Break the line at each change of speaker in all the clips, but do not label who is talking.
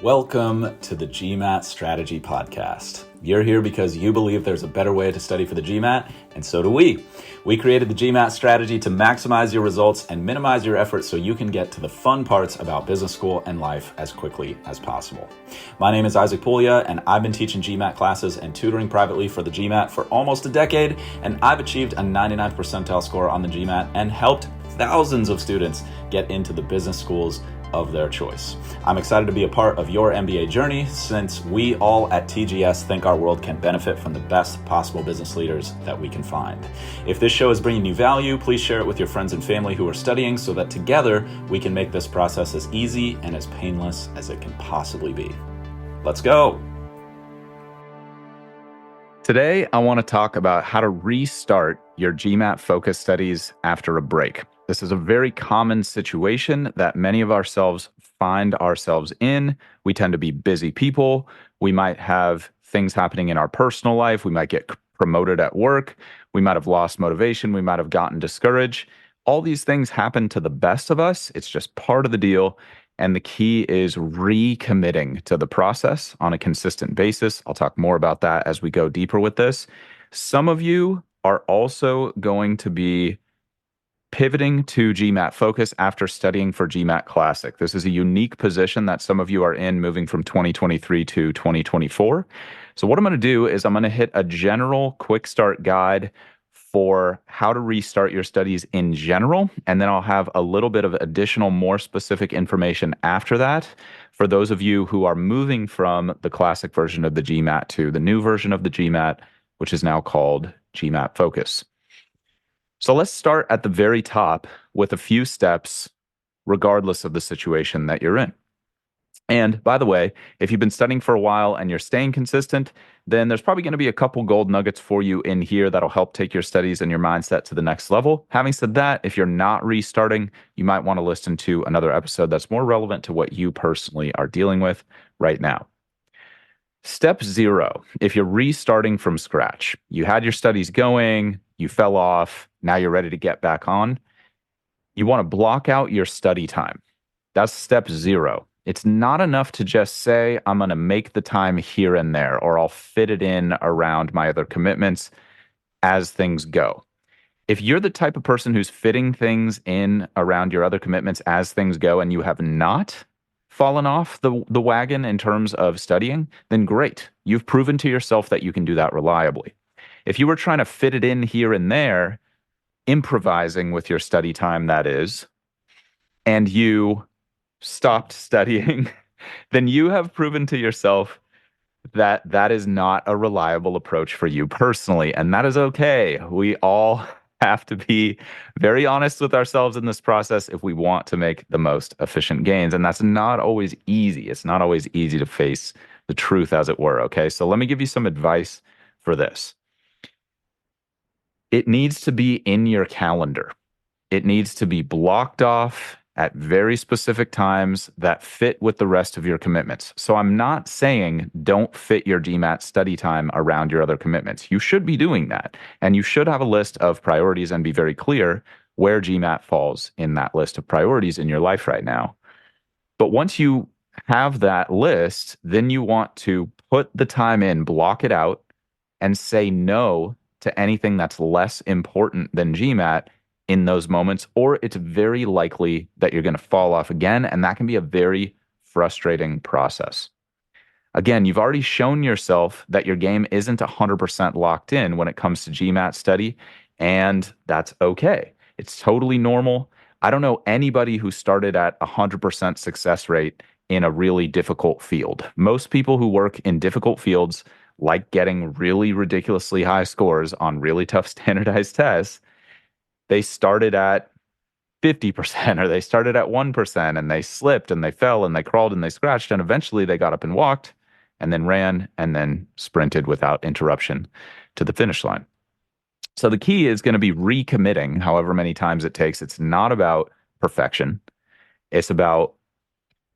Welcome to the GMAT Strategy Podcast. You're here because you believe there's a better way to study for the GMAT, and so do we. We created the GMAT strategy to maximize your results and minimize your effort so you can get to the fun parts about business school and life as quickly as possible. My name is Isaac Puglia, and I've been teaching GMAT classes and tutoring privately for the GMAT for almost a decade, and I've achieved a 99th percentile score on the GMAT and helped thousands of students get into the business schools of their choice. I'm excited to be a part of your MBA journey since we all at TGS think our world can benefit from the best possible business leaders that we can find. If this show is bringing you value, please share it with your friends and family who are studying so that together we can make this process as easy and as painless as it can possibly be. Let's go. Today, I want to talk about how to restart your GMAT focus studies after a break. This is a very common situation that many of ourselves find ourselves in. We tend to be busy people. We might have things happening in our personal life. We might get promoted at work. We might have lost motivation. We might have gotten discouraged. All these things happen to the best of us. It's just part of the deal. And the key is recommitting to the process on a consistent basis. I'll talk more about that as we go deeper with this. Some of you are also going to be pivoting to GMAT Focus after studying for GMAT Classic. This is a unique position that some of you are in moving from 2023 to 2024. So what I'm going to do is I'm going to hit a general quick start guide for how to restart your studies in general, and then I'll have a little bit of additional, more specific information after that for those of you who are moving from the classic version of the GMAT to the new version of the GMAT, which is now called GMAT Focus. So let's start at the very top with a few steps, regardless of the situation that you're in. And by the way, if you've been studying for a while and you're staying consistent, then there's probably going to be a couple gold nuggets for you in here that'll help take your studies and your mindset to the next level. Having said that, if you're not restarting, you might want to listen to another episode that's more relevant to what you personally are dealing with right now. Step 0, if you're restarting from scratch, you had your studies going, you fell off, now you're ready to get back on, you want to block out your study time. That's step 0. It's not enough to just say, I'm going to make the time here and there, or I'll fit it in around my other commitments as things go. If you're the type of person who's fitting things in around your other commitments as things go, and you have not fallen off the wagon in terms of studying, then great. You've proven to yourself that you can do that reliably. If you were trying to fit it in here and there, improvising with your study time, that is, and you stopped studying, then you have proven to yourself that that is not a reliable approach for you personally, and that is okay. We all have to be very honest with ourselves in this process if we want to make the most efficient gains, and that's not always easy. It's not always easy to face the truth, as it were, okay? So let me give you some advice for this. It needs to be in your calendar. It needs to be blocked off at very specific times that fit with the rest of your commitments. So I'm not saying don't fit your GMAT study time around your other commitments. You should be doing that. And you should have a list of priorities and be very clear where GMAT falls in that list of priorities in your life right now. But once you have that list, then you want to put the time in, block it out, and say no to anything that's less important than GMAT in those moments, or it's very likely that you're going to fall off again, and that can be a very frustrating process. Again, you've already shown yourself that your game isn't 100% locked in when it comes to GMAT study, and that's okay. It's totally normal. I don't know anybody who started at 100% success rate in a really difficult field. Most people who work in difficult fields, like getting really ridiculously high scores on really tough standardized tests, they started at 50% or they started at 1% and they slipped and they fell and they crawled and they scratched, and eventually they got up and walked and then ran and then sprinted without interruption to the finish line. So the key is going to be recommitting however many times it takes. It's not about perfection. It's about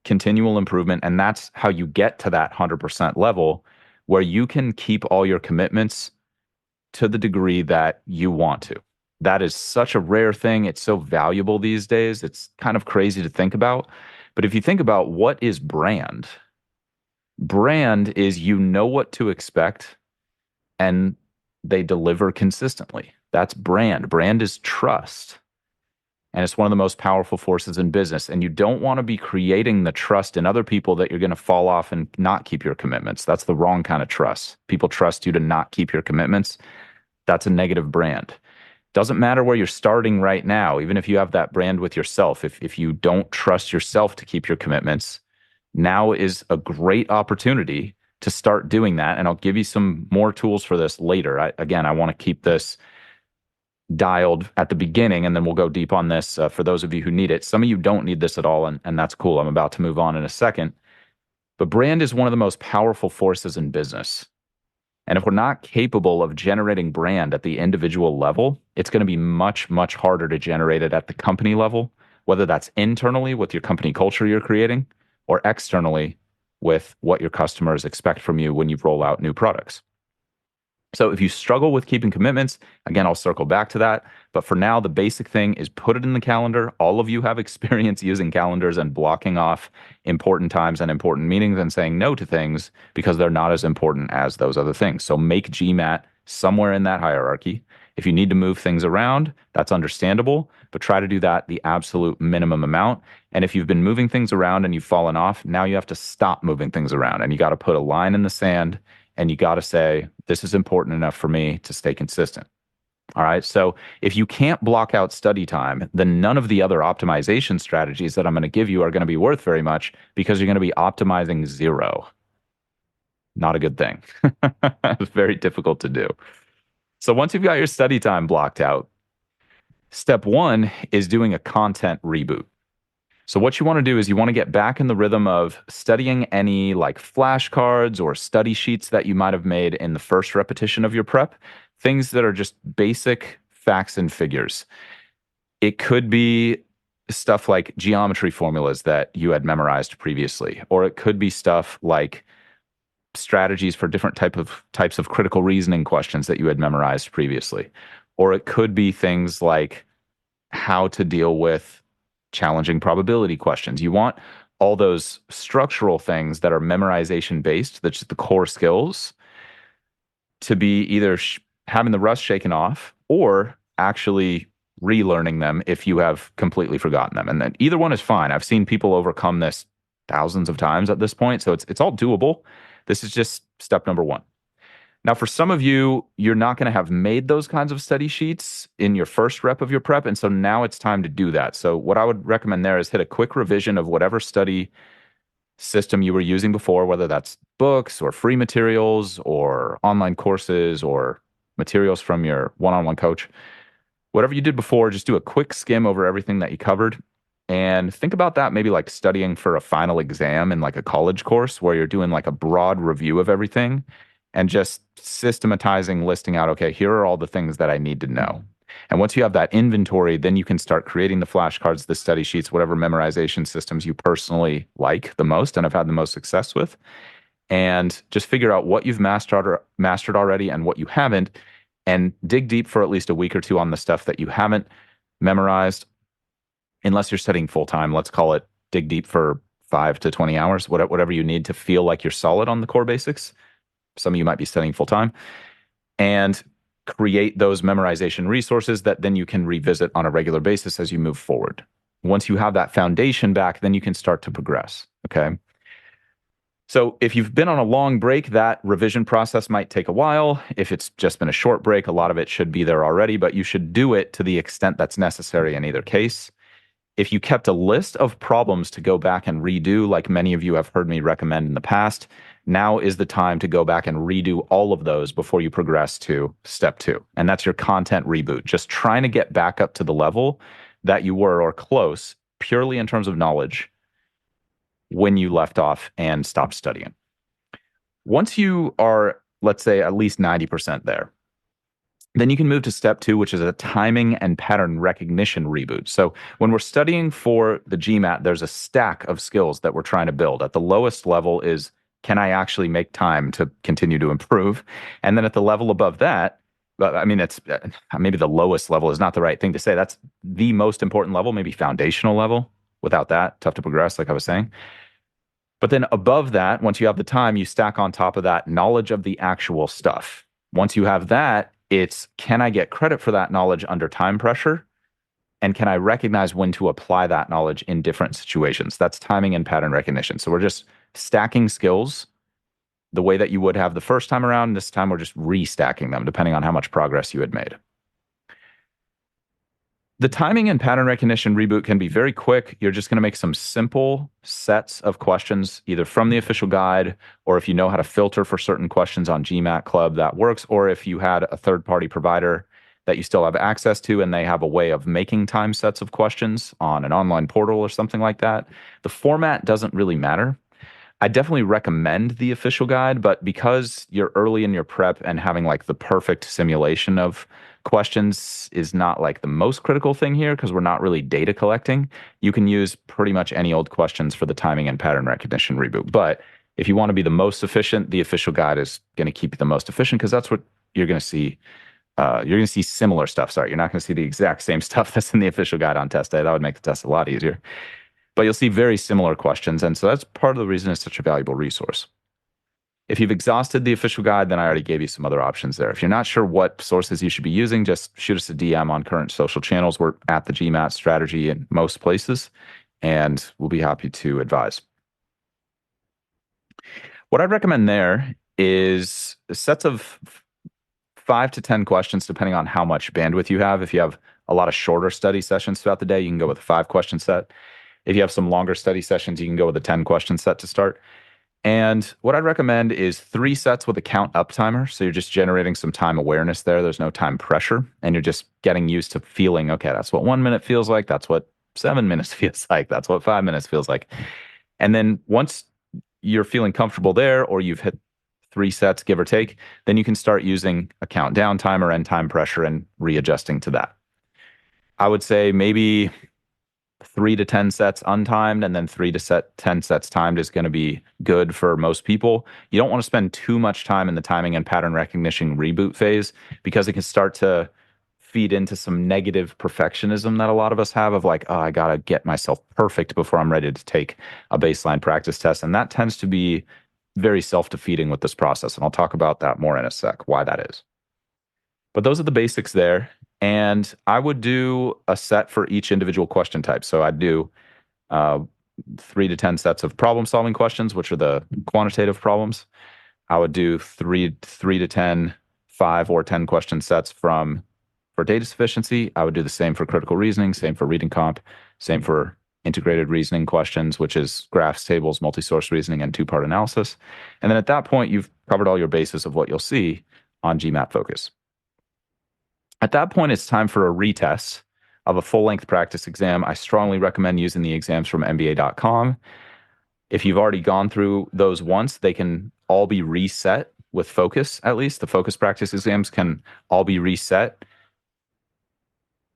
continual improvement, and that's how you get to that 100% level where you can keep all your commitments to the degree that you want to. That is such a rare thing. It's so valuable these days. It's kind of crazy to think about. But if you think about what is brand, brand is you know what to expect and they deliver consistently. That's brand. Brand is trust. And it's one of the most powerful forces in business. And you don't want to be creating the trust in other people that you're going to fall off and not keep your commitments. That's the wrong kind of trust. People trust you to not keep your commitments. That's a negative brand. Doesn't matter where you're starting right now, even if you have that brand with yourself. If you don't trust yourself to keep your commitments, now is a great opportunity to start doing that. And I'll give you some more tools for this later. I want to keep this dialed at the beginning, and then we'll go deep on this for those of you who need it. Some of you don't need this at all, and that's cool. I'm about to move on in a second. But brand is one of the most powerful forces in business. And if we're not capable of generating brand at the individual level, it's going to be much, much harder to generate it at the company level, whether that's internally with your company culture you're creating or externally with what your customers expect from you when you roll out new products. So if you struggle with keeping commitments, again, I'll circle back to that. But for now, the basic thing is put it in the calendar. All of you have experience using calendars and blocking off important times and important meetings and saying no to things because they're not as important as those other things. So make GMAT somewhere in that hierarchy. If you need to move things around, that's understandable, but try to do that the absolute minimum amount. And if you've been moving things around and you've fallen off, now you have to stop moving things around and you got to put a line in the sand and you got to say, this is important enough for me to stay consistent. All right. So if you can't block out study time, then none of the other optimization strategies that I'm going to give you are going to be worth very much because you're going to be optimizing zero. Not a good thing. It's very difficult to do. So once you've got your study time blocked out, step one is doing a content reboot. So what you want to do is you want to get back in the rhythm of studying any like flashcards or study sheets that you might have made in the first repetition of your prep, things that are just basic facts and figures. It could be stuff like geometry formulas that you had memorized previously, or it could be stuff like strategies for different types of critical reasoning questions that you had memorized previously. Or it could be things like how to deal with challenging probability questions. You want all those structural things that are memorization based, that's just the core skills, to be either having the rust shaken off or actually relearning them if you have completely forgotten them. And then either one is fine. I've seen people overcome this thousands of times at this point, so it's all doable. This is just step number one. Now, for some of you, you're not going to have made those kinds of study sheets in your first rep of your prep. And so now it's time to do that. So what I would recommend there is hit a quick revision of whatever study system you were using before, whether that's books or free materials or online courses or materials from your one-on-one coach. Whatever you did before, just do a quick skim over everything that you covered. And think about that maybe like studying for a final exam in like a college course where you're doing like a broad review of everything and just systematizing, listing out, okay, here are all the things that I need to know. And once you have that inventory, then you can start creating the flashcards, the study sheets, whatever memorization systems you personally like the most and have had the most success with. And just figure out what you've mastered already and what you haven't, and dig deep for at least a week or two on the stuff that you haven't memorized. Unless you're studying full time, let's call it dig deep for 5 to 20 hours, whatever you need to feel like you're solid on the core basics. Some of you might be studying full time, and create those memorization resources that then you can revisit on a regular basis as you move forward. Once you have that foundation back, then you can start to progress. Okay. So if you've been on a long break, that revision process might take a while. If it's just been a short break, a lot of it should be there already, but you should do it to the extent that's necessary in either case. If you kept a list of problems to go back and redo, like many of you have heard me recommend in the past, now is the time to go back and redo all of those before you progress to step two. And that's your content reboot, just trying to get back up to the level that you were or close, purely in terms of knowledge, when you left off and stopped studying. Once you are, let's say, at least 90% there, then you can move to step two, which is a timing and pattern recognition reboot. So when we're studying for the GMAT, there's a stack of skills that we're trying to build. At the lowest level is, can I actually make time to continue to improve? And then at the level above that, I mean, it's maybe the lowest level is not the right thing to say. That's the most important level, maybe foundational level. Without that, tough to progress, like I was saying. But then above that, once you have the time, you stack on top of that knowledge of the actual stuff. Once you have that, it's can I get credit for that knowledge under time pressure? And can I recognize when to apply that knowledge in different situations? That's timing and pattern recognition. So we're just stacking skills the way that you would have the first time around. This time we're just restacking them depending on how much progress you had made. The timing and pattern recognition reboot can be very quick. You're just going to make some simple sets of questions, either from the official guide, or if you know how to filter for certain questions on GMAT Club, that works. Or if you had a third-party provider that you still have access to and they have a way of making time sets of questions on an online portal or something like that. The format doesn't really matter. I definitely recommend the official guide, but because you're early in your prep and having like the perfect simulation of questions is not like the most critical thing here because we're not really data collecting, you can use pretty much any old questions for the timing and pattern recognition reboot. But if you want to be the most efficient, the official guide is going to keep you the most efficient because that's what you're going to see. You're going to see similar stuff. Sorry, you're not going to see the exact same stuff that's in the official guide on test day. That would make the test a lot easier. But you'll see very similar questions. And so that's part of the reason it's such a valuable resource. If you've exhausted the official guide, then I already gave you some other options there. If you're not sure what sources you should be using, just shoot us a DM on current social channels. We're at the GMAT strategy in most places, and we'll be happy to advise. What I'd recommend there is sets of 5 to 10 questions, depending on how much bandwidth you have. If you have a lot of shorter study sessions throughout the day, you can go with a 5 question set. If you have some longer study sessions, you can go with a 10 question set to start. And what I'd recommend is 3 sets with a count up timer. So you're just generating some time awareness there. There's no time pressure. And you're just getting used to feeling, okay, that's what 1 minute feels like. That's what 7 minutes feels like. That's what 5 minutes feels like. And then once you're feeling comfortable there, or you've hit 3 sets, give or take, then you can start using a countdown timer and time pressure and readjusting to that. I would say maybe 3 to 10 sets untimed and then 3 to 10 sets timed is going to be good for most people. You don't want to spend too much time in the timing and pattern recognition reboot phase because it can start to feed into some negative perfectionism that a lot of us have of like, oh, I got to get myself perfect before I'm ready to take a baseline practice test. And that tends to be very self-defeating with this process. And I'll talk about that more in a sec, why that is. But those are the basics there. And I would do a set for each individual question type. So I'd do 3 to 10 sets of problem solving questions, which are the quantitative problems. I would do three to 10, 5 or 10 question sets for data sufficiency. I would do the same for critical reasoning, same for reading comp, same for integrated reasoning questions, which is graphs, tables, multi-source reasoning, and 2-part analysis. And then at that point, you've covered all your bases of what you'll see on GMAT Focus. At that point, it's time for a retest of a full-length practice exam. I strongly recommend using the exams from MBA.com. If you've already gone through those once, they can all be reset with Focus, at least. The Focus practice exams can all be reset,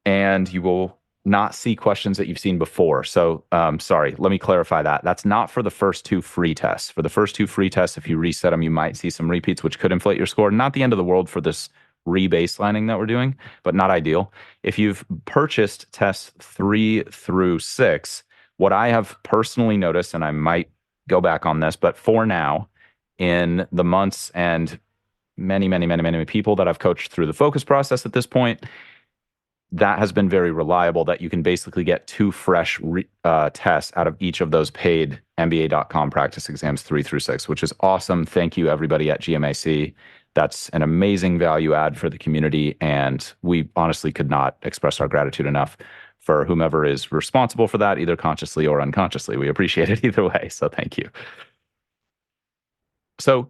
and you will not see questions that you've seen before. So, sorry, let me clarify that. That's not for the first 2 free tests. For the first 2 free tests, if you reset them, you might see some repeats, which could inflate your score. Not the end of the world for this re-baselining that we're doing, but not ideal. If you've purchased tests 3 through 6, what I have personally noticed, and I might go back on this, but for now, in the months and many people that I've coached through the Focus process at this point, that has been very reliable that you can basically get 2 fresh tests out of each of those paid MBA.com practice exams 3 through 6, which is awesome. Thank you, everybody at GMAC. That's an amazing value add for the community, and we honestly could not express our gratitude enough for whomever is responsible for that, either consciously or unconsciously. We appreciate it either way, so thank you. So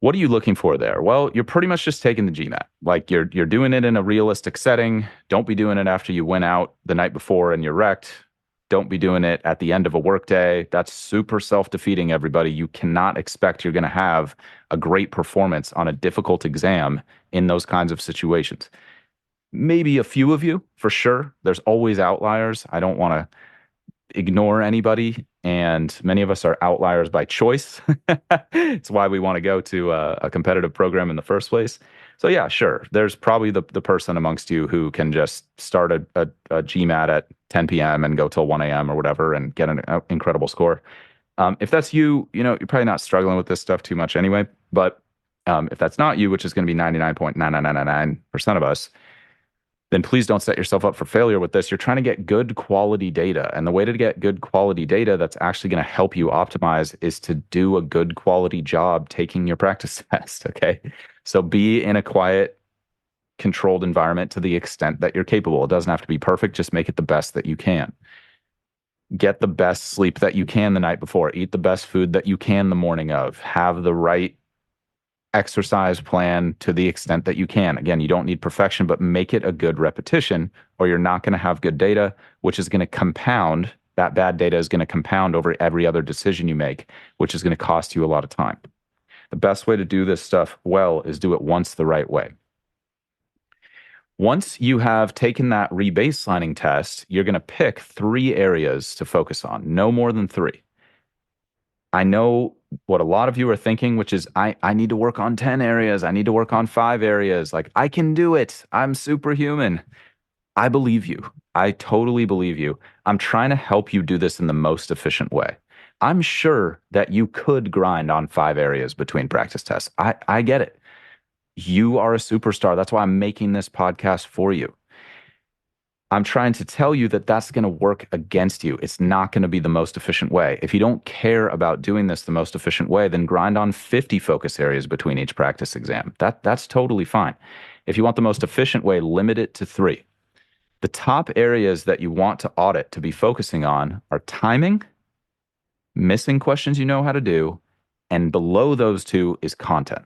what are you looking for there? Well, you're pretty much just taking the GMAT. Like you're doing it in a realistic setting. Don't be doing it after you went out the night before and you're wrecked. Don't be doing it at the end of a workday. That's super self-defeating, everybody. You cannot expect you're going to have a great performance on a difficult exam in those kinds of situations. Maybe a few of you, for sure. There's always outliers. I don't want to ignore anybody, and many of us are outliers by choice. It's why we want to go to a competitive program in the first place. So yeah, sure. There's probably the person amongst you who can just start a GMAT at 10 p.m. and go till 1 a.m. or whatever and get an incredible score. If that's you, you're probably not struggling with this stuff too much anyway. But if that's not you, which is going to be 99.99999% of us, then please don't set yourself up for failure with this. You're trying to get good quality data. And the way to get good quality data that's actually going to help you optimize is to do a good quality job taking your practice test. Okay. So be in a quiet, controlled environment to the extent that you're capable. It doesn't have to be perfect, just make it the best that you can. Get the best sleep that you can the night before. Eat the best food that you can the morning of. Have the right exercise plan to the extent that you can. Again, you don't need perfection, but make it a good repetition, or you're not going to have good data, which is going to compound. That bad data is going to compound over every other decision you make, which is going to cost you a lot of time. The best way to do this stuff well is do it once the right way. Once you have taken that rebaselining test, you're going to pick 3 areas to focus on, no more than 3. I know what a lot of you are thinking, which is I need to work on 10 areas. I need to work on 5 areas. Like, I can do it. I'm superhuman. I believe you. I totally believe you. I'm trying to help you do this in the most efficient way. I'm sure that you could grind on 5 areas between practice tests. I get it. You are a superstar. That's why I'm making this podcast for you. I'm trying to tell you that that's going to work against you. It's not going to be the most efficient way. If you don't care about doing this the most efficient way, then grind on 50 focus areas between each practice exam. That's totally fine. If you want the most efficient way, limit it to 3. The top areas that you want to audit to be focusing on are timing, missing questions you know how to do, and below those 2 is content.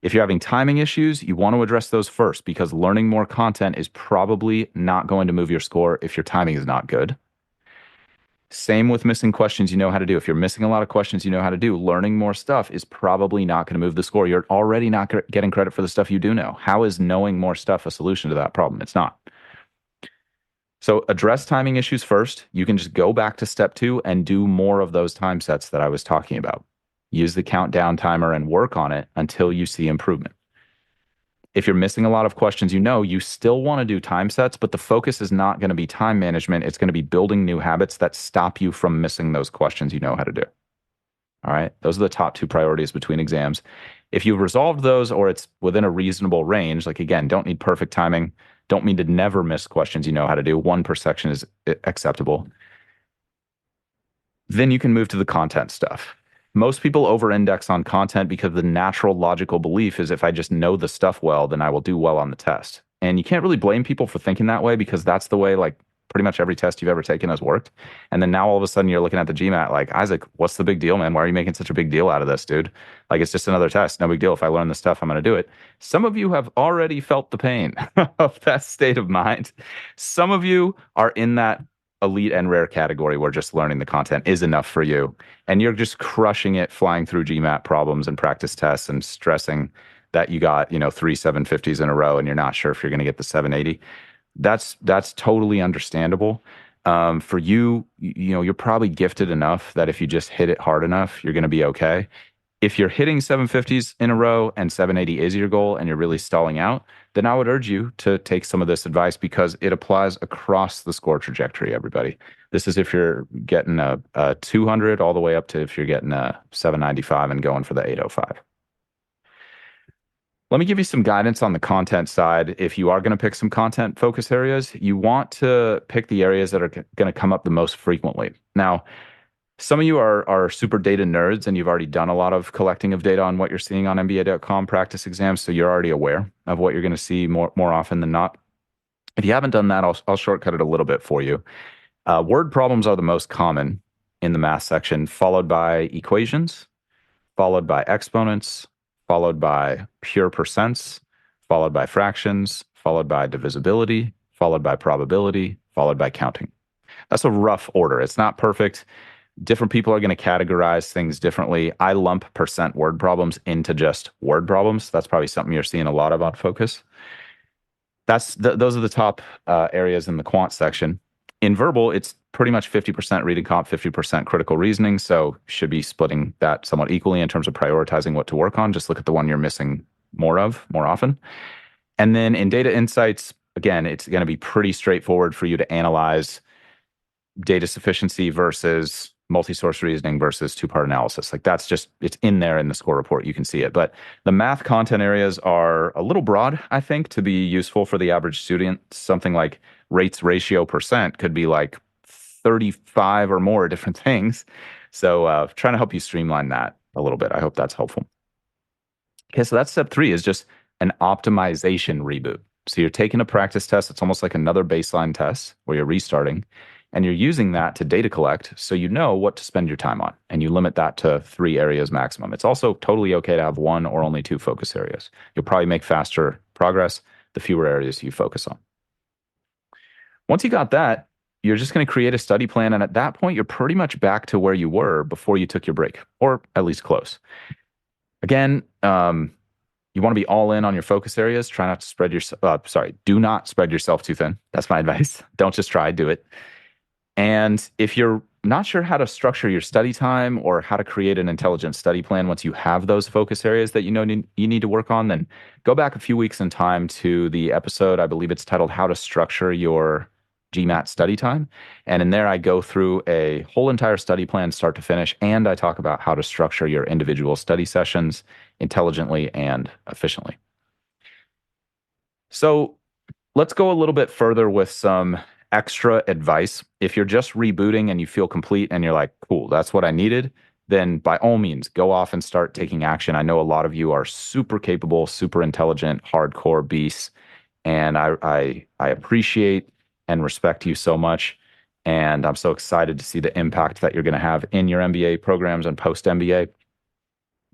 If you're having timing issues, you want to address those first, because learning more content is probably not going to move your score if your timing is not good. Same with missing questions you know how to do. If you're missing a lot of questions you know how to do, learning more stuff is probably not going to move the score. You're already not getting credit for the stuff you do know. How is knowing more stuff a solution to that problem? It's not. So address timing issues first. You can just go back to step 2 and do more of those time sets that I was talking about. Use the countdown timer and work on it until you see improvement. If you're missing a lot of questions you still want to do time sets, but the focus is not going to be time management. It's going to be building new habits that stop you from missing those questions you know how to do. All right. Those are the top 2 priorities between exams. If you've resolved those, or it's within a reasonable range, like, again, don't need perfect timing, don't mean to never miss questions you know how to do. 1 per section is acceptable. Then you can move to the content stuff. Most people over-index on content because the natural logical belief is if I just know the stuff well, then I will do well on the test. And you can't really blame people for thinking that way, because that's the way, like, pretty much every test you've ever taken has worked. And then now all of a sudden you're looking at the GMAT like, Isaac, what's the big deal, man? Why are you making such a big deal out of this, dude? Like, it's just another test. No big deal. If I learn the stuff, I'm going to do it. Some of you have already felt the pain of that state of mind. Some of you are in that elite and rare category where just learning the content is enough for you. And you're just crushing it, flying through GMAT problems and practice tests and stressing that you got, 3 750s in a row and you're not sure if you're going to get the 780. That's totally understandable. For you, you're probably gifted enough that if you just hit it hard enough, you're going to be okay. If you're hitting 750s in a row and 780 is your goal and you're really stalling out, then I would urge you to take some of this advice, because it applies across the score trajectory, everybody. This is if you're getting a 200 all the way up to if you're getting a 795 and going for the 805. Let me give you some guidance on the content side. If you are going to pick some content focus areas, you want to pick the areas that are going to come up the most frequently. Now, some of you are super data nerds and you've already done a lot of collecting of data on what you're seeing on MBA.com practice exams, so you're already aware of what you're going to see more often than not. If you haven't done that, I'll shortcut it a little bit for you. Word problems are the most common in the math section, followed by equations, followed by exponents, followed by pure percents, followed by fractions, followed by divisibility, followed by probability, followed by counting. That's a rough order. It's not perfect. Different people are going to categorize things differently. I lump percent word problems into just word problems. That's probably something you're seeing a lot of on Focus. Those are the top areas in the quant section. In verbal, it's pretty much 50% reading comp, 50% critical reasoning. So should be splitting that somewhat equally in terms of prioritizing what to work on. Just look at the one you're missing more often. And then in data insights, again, it's going to be pretty straightforward for you to analyze data sufficiency versus multi-source reasoning versus two-part analysis. Like that's just, it's in there in the score report. You can see it. But the math content areas are a little broad, I think, to be useful for the average student. Something like rates, ratio, percent could be like 35 or more different things. So trying to help you streamline that a little bit. I hope that's helpful. Okay, so that's step three, is just an optimization reboot. So you're taking a practice test. It's almost like another baseline test where you're restarting, and you're using that to data collect so you know what to spend your time on, and you limit that to 3 areas maximum. It's also totally okay to have one or only 2 focus areas. You'll probably make faster progress the fewer areas you focus on. Once you got that, you're just going to create a study plan. And at that point, you're pretty much back to where you were before you took your break, or at least close. Again, you want to be all in on your focus areas. Try not to spread yourself. Do not spread yourself too thin. That's my advice. Don't just try, do it. And if you're not sure how to structure your study time or how to create an intelligent study plan once you have those focus areas that you know you need to work on, then go back a few weeks in time to the episode. I believe it's titled How to Structure Your GMAT Study Time. And in there, I go through a whole entire study plan, start to finish, and I talk about how to structure your individual study sessions intelligently and efficiently. So let's go a little bit further with some extra advice. If you're just rebooting and you feel complete and you're like, cool, that's what I needed, then by all means, go off and start taking action. I know a lot of you are super capable, super intelligent, hardcore beasts, and I appreciate and respect you so much. And I'm so excited to see the impact that you're going to have in your MBA programs and post MBA.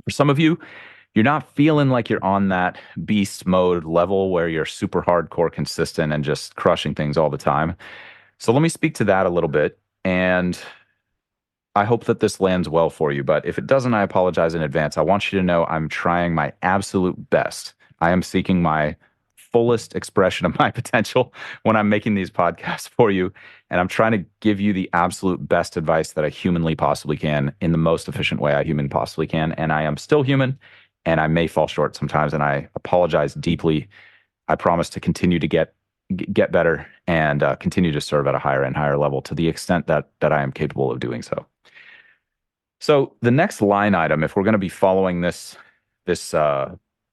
For some of you, you're not feeling like you're on that beast mode level where you're super hardcore consistent and just crushing things all the time. So let me speak to that a little bit. And I hope that this lands well for you. But if it doesn't, I apologize in advance. I want you to know I'm trying my absolute best. I am seeking my fullest expression of my potential when I'm making these podcasts for you. And I'm trying to give you the absolute best advice that I humanly possibly can in the most efficient way I humanly possibly can. And I am still human, and I may fall short sometimes, and I apologize deeply. I promise to continue to get better and continue to serve at a higher and higher level to the extent that I am capable of doing so. So the next line item, if we're going to be following this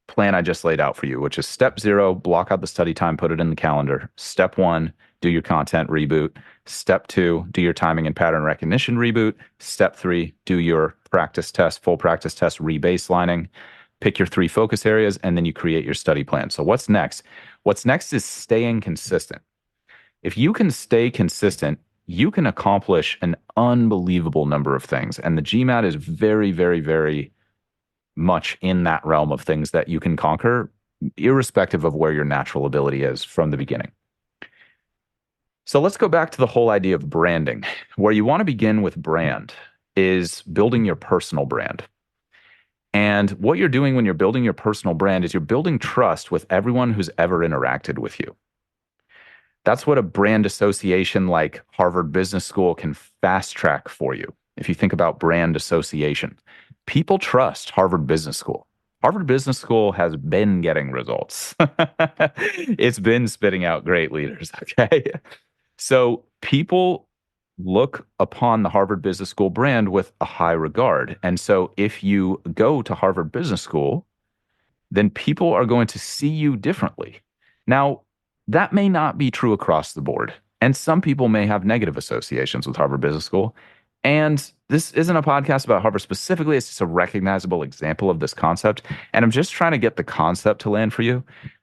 plan I just laid out for you, which is step 0, block out the study time, put it in the calendar. Step 1, do your content reboot. Step 2, do your timing and pattern recognition reboot. Step 3, do your practice test, full practice test rebaselining. Pick your 3 focus areas, and then you create your study plan. So what's next? What's next is staying consistent. If you can stay consistent, you can accomplish an unbelievable number of things. And the GMAT is very, very, very much in that realm of things that you can conquer, irrespective of where your natural ability is from the beginning. So let's go back to the whole idea of branding. Where you want to begin with brand is building your personal brand. And what you're doing when you're building your personal brand is you're building trust with everyone who's ever interacted with you. That's what a brand association like Harvard Business School can fast track for you. If you think about brand association, people trust Harvard Business School. Harvard Business School has been getting results. It's been spitting out great leaders, okay? So people look upon the Harvard Business School brand with a high regard. And so if you go to Harvard Business School, then people are going to see you differently. Now, that may not be true across the board. And some people may have negative associations with Harvard Business School. And this isn't a podcast about Harvard specifically. It's just a recognizable example of this concept. And I'm just trying to get the concept to land for you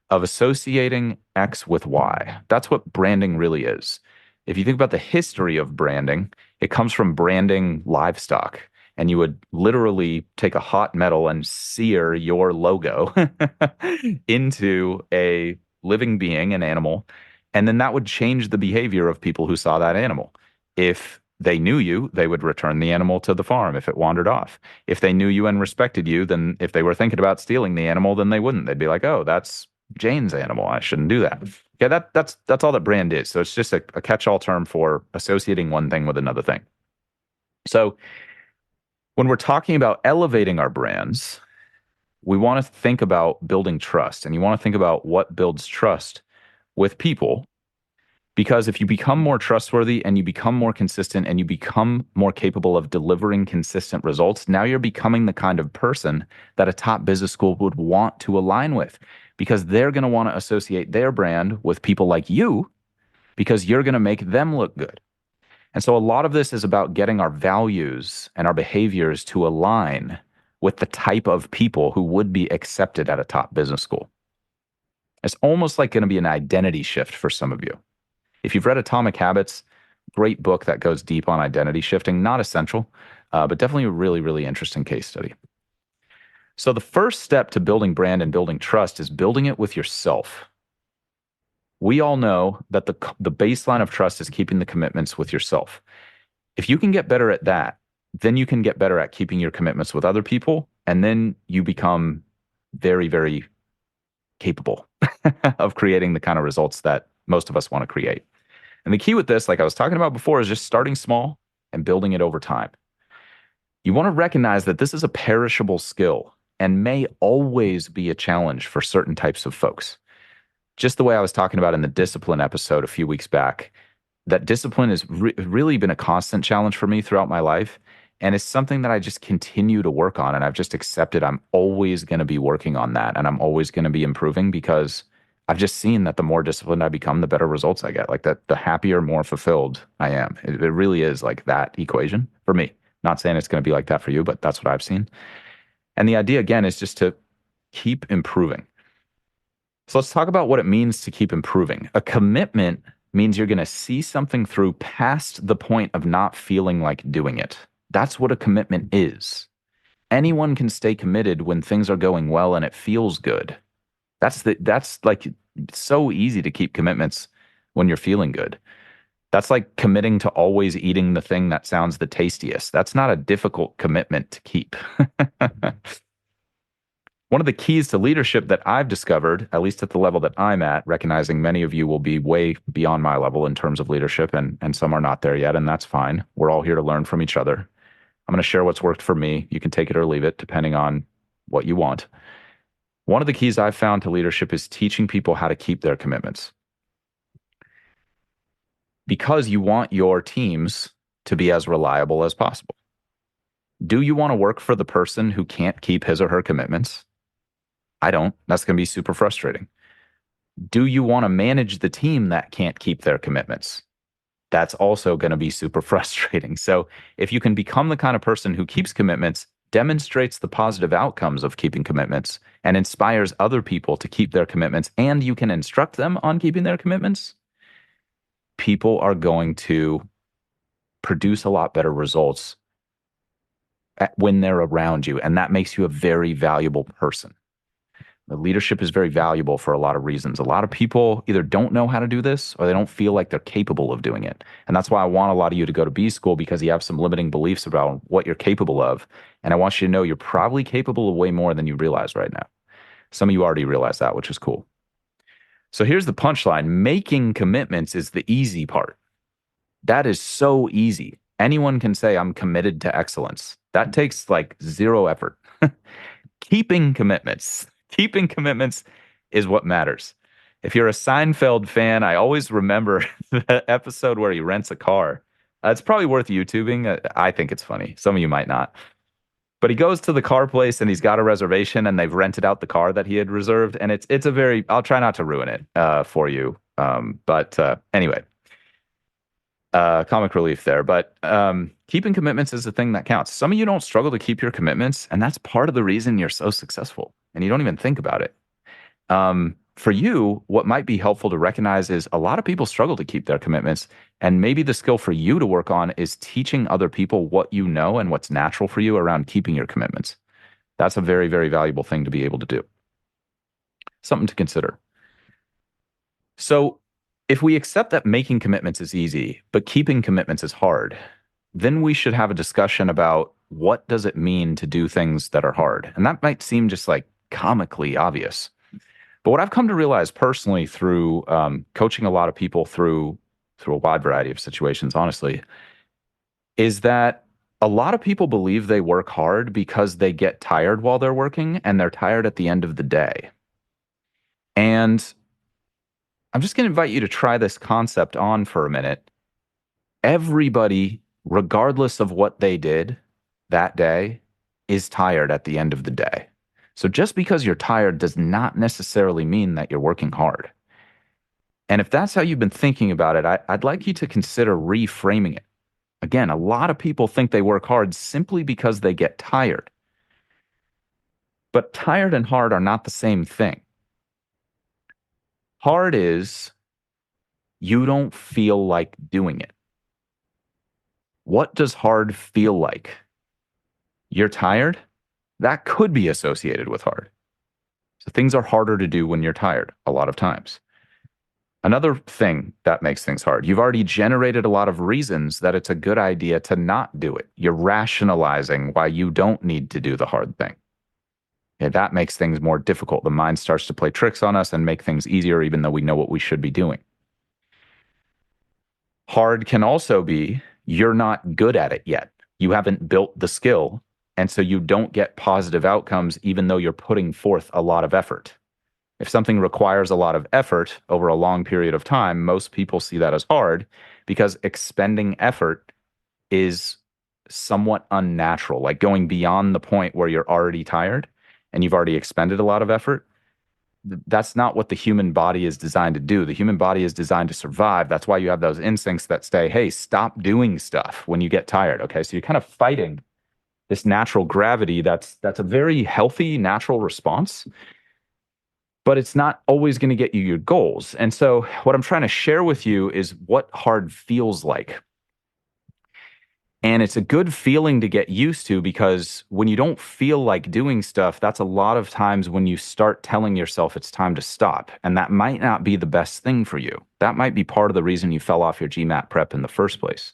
of associating X with Y. That's what branding really is. If you think about the history of branding, it comes from branding livestock. And you would literally take a hot metal and sear your logo into a living being, an animal, and then that would change the behavior of people who saw that animal. If they knew you, they would return the animal to the farm if it wandered off. If they knew you and respected you, then if they were thinking about stealing the animal, then they wouldn't. They'd be like, oh, that's Jane's animal. I shouldn't do that. Yeah, that's all that brand is. So it's just a catch-all term for associating one thing with another thing. So when we're talking about elevating our brands, we want to think about building trust, and you want to think about what builds trust with people. Because if you become more trustworthy and you become more consistent and you become more capable of delivering consistent results, now you're becoming the kind of person that a top business school would want to align with because they're going to want to associate their brand with people like you because you're going to make them look good. And so a lot of this is about getting our values and our behaviors to align with the type of people who would be accepted at a top business school. It's almost like going to be an identity shift for some of you. If you've read Atomic Habits, great book that goes deep on identity shifting, not essential, but definitely a really, really interesting case study. So the first step to building brand and building trust is building it with yourself. We all know that the baseline of trust is keeping the commitments with yourself. If you can get better at that, then you can get better at keeping your commitments with other people, and then you become very, very capable of creating the kind of results that most of us want to create. And the key with this, like I was talking about before, is just starting small and building it over time. You want to recognize that this is a perishable skill and may always be a challenge for certain types of folks. Just the way I was talking about in the discipline episode a few weeks back, that discipline has really been a constant challenge for me throughout my life. And it's something that I just continue to work on. And I've just accepted I'm always going to be working on that. And I'm always going to be improving because I've just seen that the more disciplined I become, the better results I get. Like that, the happier, more fulfilled I am. It really is like that equation for me. Not saying it's going to be like that for you, but that's what I've seen. And the idea, again, is just to keep improving. So let's talk about what it means to keep improving. A commitment means you're going to see something through past the point of not feeling like doing it. That's what a commitment is. Anyone can stay committed when things are going well and it feels good. That's like so easy to keep commitments when you're feeling good. That's like committing to always eating the thing that sounds the tastiest. That's not a difficult commitment to keep. One of the keys to leadership that I've discovered, at least at the level that I'm at, recognizing many of you will be way beyond my level in terms of leadership, and some are not there yet, and that's fine. We're all here to learn from each other. I'm going to share what's worked for me. You can take it or leave it, depending on what you want. One of the keys I've found to leadership is teaching people how to keep their commitments. Because you want your teams to be as reliable as possible. Do you want to work for the person who can't keep his or her commitments? I don't. That's going to be super frustrating. Do you want to manage the team that can't keep their commitments? That's also going to be super frustrating. So if you can become the kind of person who keeps commitments, demonstrates the positive outcomes of keeping commitments, and inspires other people to keep their commitments, and you can instruct them on keeping their commitments, people are going to produce a lot better results when they're around you. And that makes you a very valuable person. The leadership is very valuable for a lot of reasons. A lot of people either don't know how to do this or they don't feel like they're capable of doing it. And that's why I want a lot of you to go to B school, because you have some limiting beliefs about what you're capable of. And I want you to know you're probably capable of way more than you realize right now. Some of you already realize that, which is cool. So here's the punchline. Making commitments is the easy part. That is so easy. Anyone can say, I'm committed to excellence. That takes like zero effort. Keeping commitments is what matters. If you're a Seinfeld fan, I always remember the episode where he rents a car. It's probably worth YouTubing. I think it's funny. Some of you might not. But he goes to the car place and he's got a reservation and they've rented out the car that he had reserved. And it's a very, I'll try not to ruin it for you. Anyway, comic relief there. But keeping commitments is the thing that counts. Some of you don't struggle to keep your commitments, and that's part of the reason you're so successful. And you don't even think about it. For you, what might be helpful to recognize is a lot of people struggle to keep their commitments. And maybe the skill for you to work on is teaching other people what you know and what's natural for you around keeping your commitments. That's a very, very valuable thing to be able to do. Something to consider. So if we accept that making commitments is easy, but keeping commitments is hard, then we should have a discussion about what does it mean to do things that are hard. And that might seem just like comically obvious. But what I've come to realize personally through coaching a lot of people through a wide variety of situations, honestly, is that A lot of people believe they work hard because they get tired while they're working and they're tired at the end of the day. And I'm just going to invite you to try this concept on for a minute. Everybody, regardless of what they did that day, is tired at the end of the day. So just because you're tired does not necessarily mean that you're working hard. And if that's how you've been thinking about it, I'd like you to consider reframing it. Again, a lot of people think they work hard simply because they get tired. But tired and hard are not the same thing. Hard is you don't feel like doing it. What does hard feel like? You're tired? That could be associated with hard. So things are harder to do when you're tired a lot of times. Another thing that makes things hard, you've already generated a lot of reasons that it's a good idea to not do it. You're rationalizing why you don't need to do the hard thing. Yeah, that makes things more difficult. The mind starts to play tricks on us and make things easier, even though we know what we should be doing. Hard can also be you're not good at it yet. You haven't built the skill. And so you don't get positive outcomes, even though you're putting forth a lot of effort. If something requires a lot of effort over a long period of time, most people see that as hard because expending effort is somewhat unnatural, like going beyond the point where you're already tired and you've already expended a lot of effort. That's not what the human body is designed to do. The human body is designed to survive. That's why you have those instincts that say, hey, stop doing stuff when you get tired. Okay. So you're kind of fighting this natural gravity. That's a very healthy natural response, but it's not always going to get you your goals. And so what I'm trying to share with you is what hard feels like. And it's a good feeling to get used to because when you don't feel like doing stuff, that's a lot of times when you start telling yourself it's time to stop. And that might not be the best thing for you. That might be part of the reason you fell off your GMAT prep in the first place.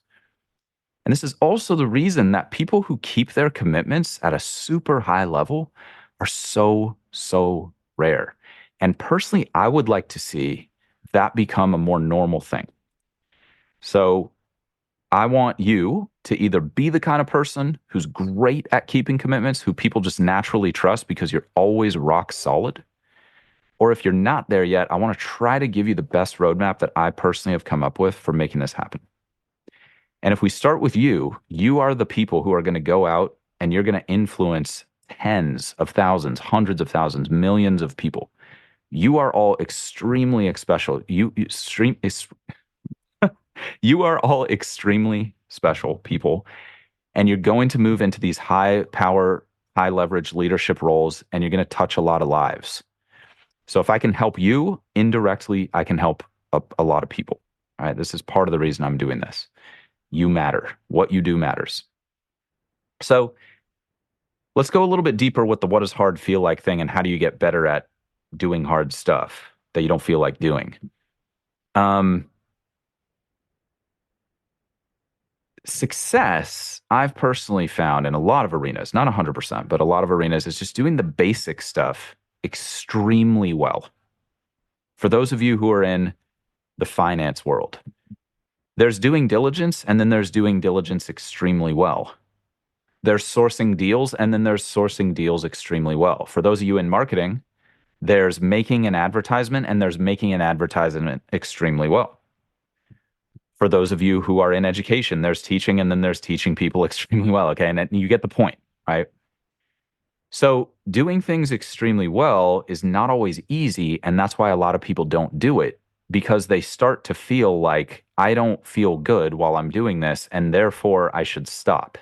And this is also the reason that people who keep their commitments at a super high level are so, so rare. And personally, I would like to see that become a more normal thing. So I want you to either be the kind of person who's great at keeping commitments, who people just naturally trust because you're always rock solid. Or if you're not there yet, I want to try to give you the best roadmap that I personally have come up with for making this happen. And if we start with you, you are the people who are going to go out and you're going to influence tens of thousands, hundreds of thousands, millions of people. You are all extremely special. You are all extremely special people, and you're going to move into these high power, high leverage leadership roles, and you're going to touch a lot of lives. So if I can help you indirectly, I can help a lot of people. All right. This is part of the reason I'm doing this. You matter. What you do matters. So let's go a little bit deeper with the what does hard feel like thing and how do you get better at doing hard stuff that you don't feel like doing. Success, I've personally found in a lot of arenas, not 100%, but a lot of arenas, is just doing the basic stuff extremely well. For those of you who are in the finance world, there's doing diligence and then there's doing diligence extremely well. There's sourcing deals and then there's sourcing deals extremely well. For those of you in marketing, there's making an advertisement and there's making an advertisement extremely well. For those of you who are in education, there's teaching and then there's teaching people extremely well. Okay. And you get the point, right? So doing things extremely well is not always easy. And that's why a lot of people don't do it because they start to feel like I don't feel good while I'm doing this and therefore I should stop.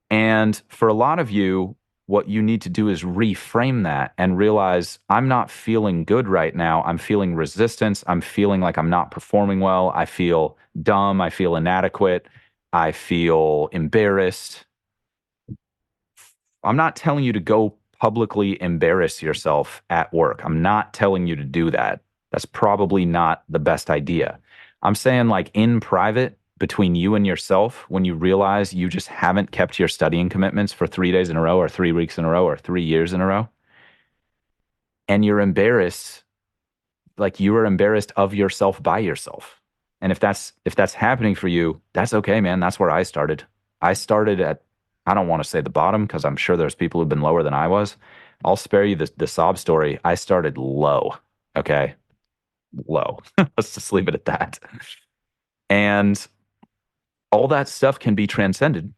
And for a lot of you, what you need to do is reframe that and realize I'm not feeling good right now. I'm feeling resistance. I'm feeling like I'm not performing well. I feel dumb. I feel inadequate. I feel embarrassed. I'm not telling you to go publicly embarrass yourself at work. I'm not telling you to do that. That's probably not the best idea. I'm saying, like, in private, between you and yourself, when you realize you just haven't kept your studying commitments for 3 days in a row or 3 weeks in a row or 3 years in a row, and you're embarrassed, like you are embarrassed of yourself by yourself. And if that's happening for you, that's okay, man. That's where I started. I started at, I don't want to say the bottom because I'm sure there's people who've been lower than I was. I'll spare you the sob story. I started low. Okay. Low. Let's just leave it at that. And all that stuff can be transcended.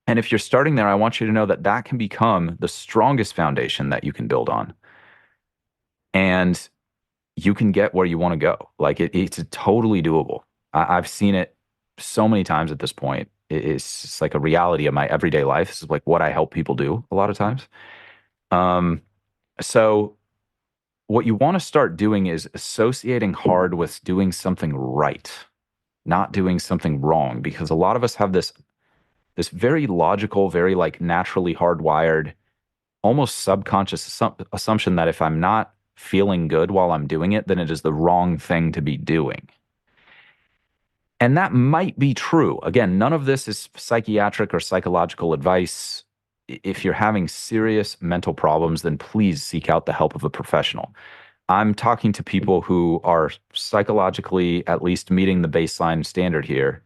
And if you're starting there, I want you to know that that can become the strongest foundation that you can build on. And you can get where you want to go. Like it's totally doable. I've seen it so many times at this point. It's just like a reality of my everyday life. This is like what I help people do a lot of times. Um, so what you want to start doing is associating hard with doing something right, not doing something wrong, because a lot of us have this very logical, very like naturally hardwired, almost subconscious assumption that if I'm not feeling good while I'm doing it, then it is the wrong thing to be doing. And that might be true. Again, none of this is psychiatric or psychological advice. If you're having serious mental problems, then please seek out the help of a professional. I'm talking to people who are psychologically at least meeting the baseline standard here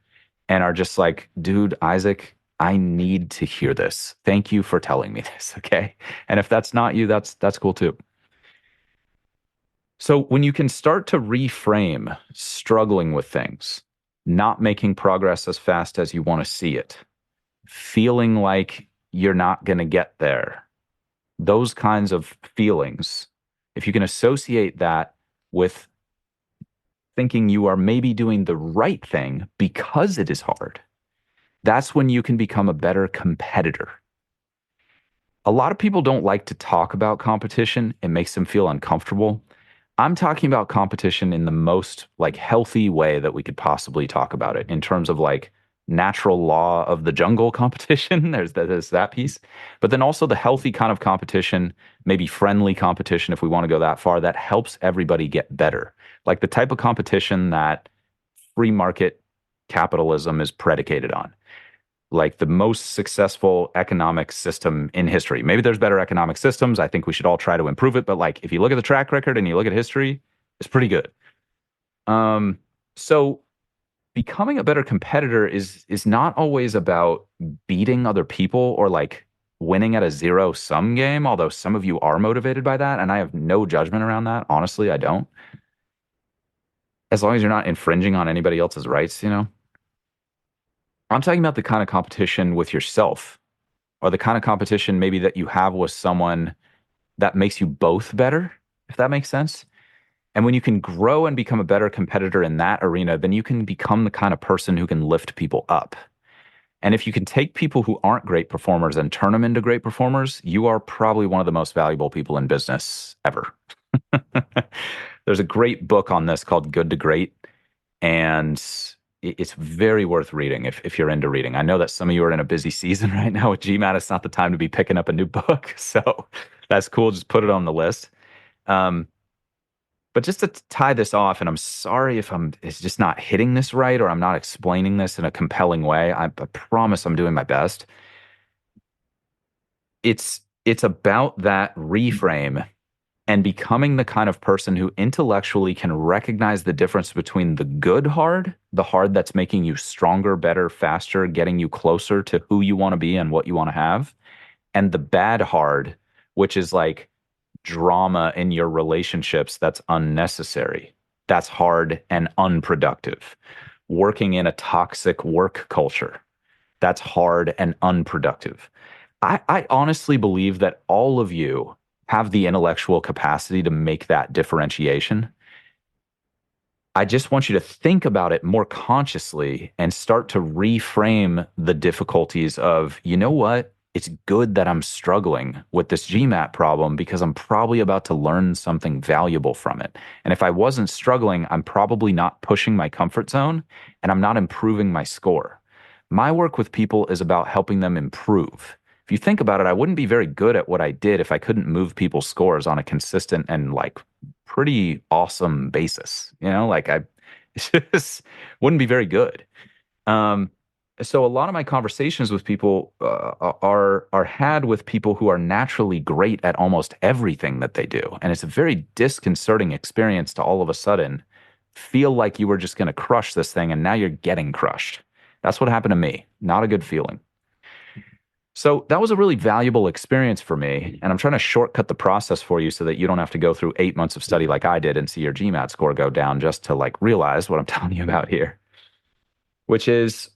and are just like, dude, Isaac, I need to hear this. Thank you for telling me this. Okay. And if that's not you, that's cool too. So when you can start to reframe struggling with things, not making progress as fast as you want to see it, feeling like you're not going to get there, those kinds of feelings, if you can associate that with thinking you are maybe doing the right thing because it is hard, that's when you can become a better competitor. A lot of people don't like to talk about competition. It makes them feel uncomfortable. I'm talking about competition in the most like healthy way that we could possibly talk about it in terms of like natural law of the jungle competition. There's that piece. But then also the healthy kind of competition, maybe friendly competition if we want to go that far, that helps everybody get better. Like the type of competition that free market capitalism is predicated on, like the most successful economic system in history. Maybe there's better economic systems. I think we should all try to improve it. But like if you look at the track record and you look at history, it's pretty good. Um, so becoming a better competitor is not always about beating other people or like winning at a zero sum game, although some of you are motivated by that, and I have no judgment around that. Honestly, I don't. As long as you're not infringing on anybody else's rights, you know. I'm talking about the kind of competition with yourself or the kind of competition maybe that you have with someone that makes you both better, if that makes sense. And when you can grow and become a better competitor in that arena, then you can become the kind of person who can lift people up. And if you can take people who aren't great performers and turn them into great performers, you are probably one of the most valuable people in business ever. There's a great book on this called Good to Great, and it's very worth reading if you're into reading. I know that some of you are in a busy season right now with GMAT. It's not the time to be picking up a new book. So that's cool. Just put it on the list. Um, but just to tie this off, and I'm sorry if it's just not hitting this right or I'm not explaining this in a compelling way. I promise I'm doing my best. It's about that reframe and becoming the kind of person who intellectually can recognize the difference between the good hard, the hard that's making you stronger, better, faster, getting you closer to who you want to be and what you want to have, and the bad hard, which is like drama in your relationships that's unnecessary. That's hard and unproductive. Working in a toxic work culture, that's hard and unproductive. I honestly believe that all of you have the intellectual capacity to make that differentiation. I just want you to think about it more consciously and start to reframe the difficulties of, you know what? It's good that I'm struggling with this GMAT problem because I'm probably about to learn something valuable from it. And if I wasn't struggling, I'm probably not pushing my comfort zone and I'm not improving my score. My work with people is about helping them improve. If you think about it, I wouldn't be very good at what I did if I couldn't move people's scores on a consistent and like pretty awesome basis. You know, like I just wouldn't be very good. Um, so a lot of my conversations with people are had with people who are naturally great at almost everything that they do, and it's a very disconcerting experience to all of a sudden feel like you were just going to crush this thing, and now you're getting crushed. That's what happened to me. Not a good feeling. So that was a really valuable experience for me. And I'm trying to shortcut the process for you so that you don't have to go through 8 months of study like I did and see your GMAT score go down just to like realize what I'm telling you about here, which is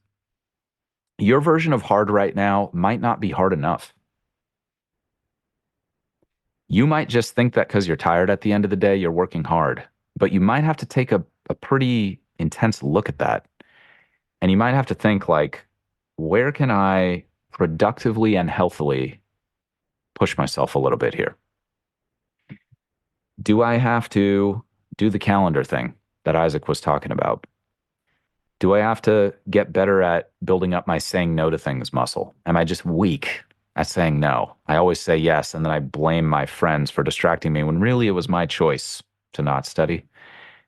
your version of hard right now might not be hard enough. You might just think that because you're tired at the end of the day, you're working hard, but you might have to take a pretty intense look at that. And you might have to think like, where can I productively and healthily push myself a little bit here? Do I have to do the calendar thing that Isaac was talking about? Do I have to get better at building up my saying no to things muscle? Am I just weak at saying no? I always say yes, and then I blame my friends for distracting me when really it was my choice to not study.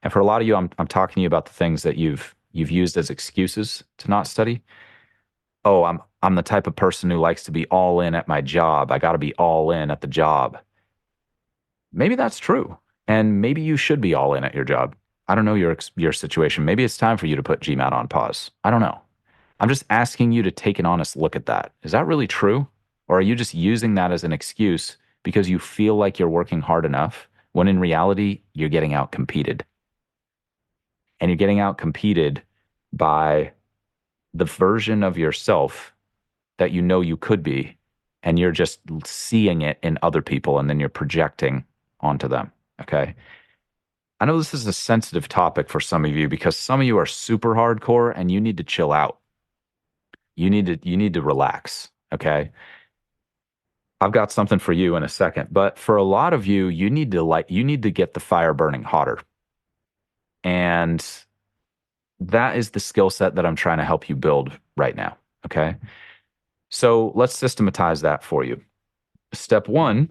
And for a lot of you, I'm talking to you about the things that you've used as excuses to not study. Oh, I'm the type of person who likes to be all in at my job. I got to be all in at the job. Maybe that's true. And maybe you should be all in at your job. I don't know your situation. Maybe it's time for you to put GMAT on pause. I don't know. I'm just asking you to take an honest look at that. Is that really true? Or are you just using that as an excuse because you feel like you're working hard enough when in reality you're getting out competed? And you're getting out competed by the version of yourself that you know you could be, and you're just seeing it in other people and then you're projecting onto them. Okay. I know this is a sensitive topic for some of you because some of you are super hardcore and you need to chill out. You need to relax. Okay. I've got something for you in a second, but for a lot of you, you need to get the fire burning hotter. And that is the skill set that I'm trying to help you build right now. Okay. So let's systematize that for you. Step one,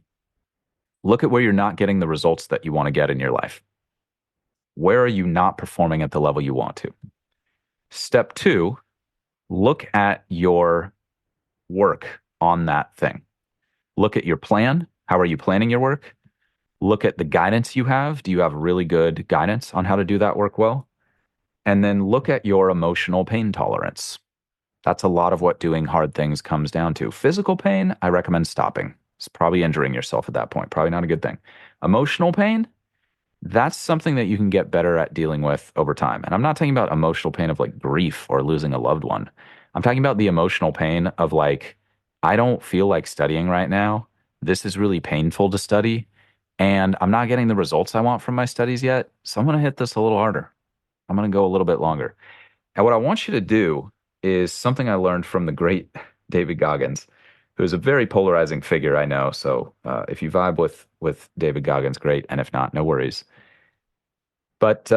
look at where you're not getting the results that you want to get in your life. Where are you not performing at the level you want to? Step two, look at your work on that thing. Look at your plan. How are you planning your work? Look at the guidance you have. Do you have really good guidance on how to do that work well? And then look at your emotional pain tolerance. That's a lot of what doing hard things comes down to. Physical pain, I recommend stopping. It's probably injuring yourself at that point. Probably not a good thing. Emotional pain, that's something that you can get better at dealing with over time. And I'm not talking about emotional pain of like grief or losing a loved one. I'm talking about the emotional pain of like, I don't feel like studying right now. This is really painful to study. And I'm not getting the results I want from my studies yet. So I'm going to hit this a little harder. I'm going to go a little bit longer. And what I want you to do is something I learned from the great David Goggins, who's a very polarizing figure, I know. So if you vibe with David Goggins, great. And if not, no worries. But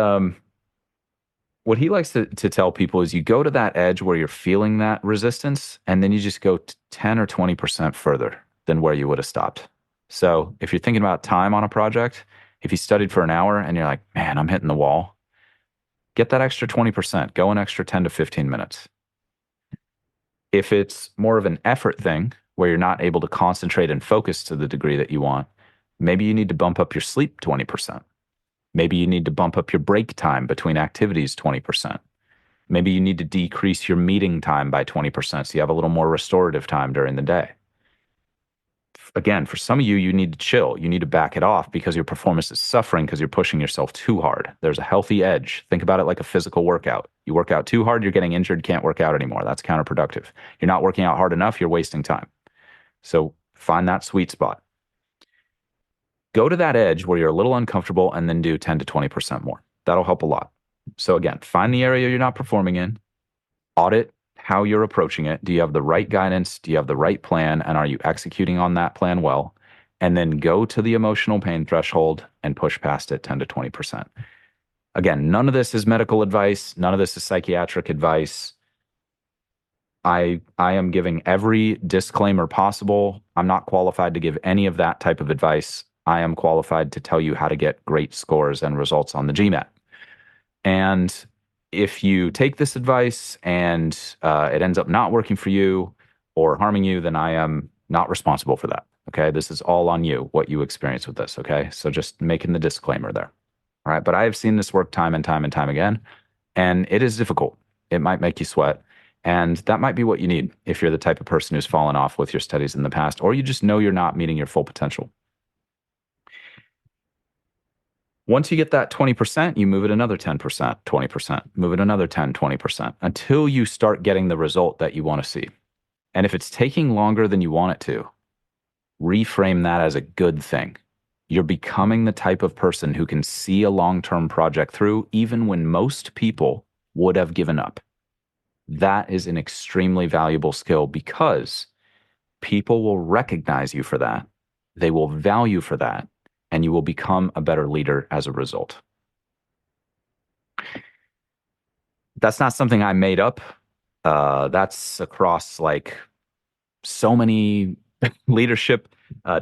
what he likes to tell people is you go to that edge where you're feeling that resistance, and then you just go 10 or 20% further than where you would have stopped. So if you're thinking about time on a project, if you studied for an hour and you're like, man, I'm hitting the wall, get that extra 20%, go an extra 10 to 15 minutes. If it's more of an effort thing where you're not able to concentrate and focus to the degree that you want, maybe you need to bump up your sleep 20%. Maybe you need to bump up your break time between activities 20%. Maybe you need to decrease your meeting time by 20% so you have a little more restorative time during the day. Again, for some of you, you need to chill. You need to back it off because your performance is suffering because you're pushing yourself too hard. There's a healthy edge. Think about it like a physical workout. You work out too hard, you're getting injured, can't work out anymore. That's counterproductive. You're not working out hard enough, you're wasting time. So find that sweet spot. Go to that edge where you're a little uncomfortable and then do 10 to 20% more. That'll help a lot. So again, find the area you're not performing in, audit how you're approaching it. Do you have the right guidance? Do you have the right plan? And are you executing on that plan well? And then go to the emotional pain threshold and push past it 10 to 20%. Again, none of this is medical advice. None of this is psychiatric advice. I am giving every disclaimer possible. I'm not qualified to give any of that type of advice. I am qualified to tell you how to get great scores and results on the GMAT. And if you take this advice and it ends up not working for you or harming you, then I am not responsible for that. Okay. This is all on you, what you experience with this. Okay. So just making the disclaimer there. All right. But I have seen this work time and time and time again, and it is difficult. It might make you sweat. And that might be what you need if you're the type of person who's fallen off with your studies in the past, or you just know you're not meeting your full potential. Once you get that 20%, you move it another 10%, 20%, move it another 10, 20% until you start getting the result that you want to see. And if it's taking longer than you want it to, reframe that as a good thing. You're becoming the type of person who can see a long-term project through even when most people would have given up. That is an extremely valuable skill because people will recognize you for that. They will value for that, and you will become a better leader as a result. That's not something I made up. That's across like so many leadership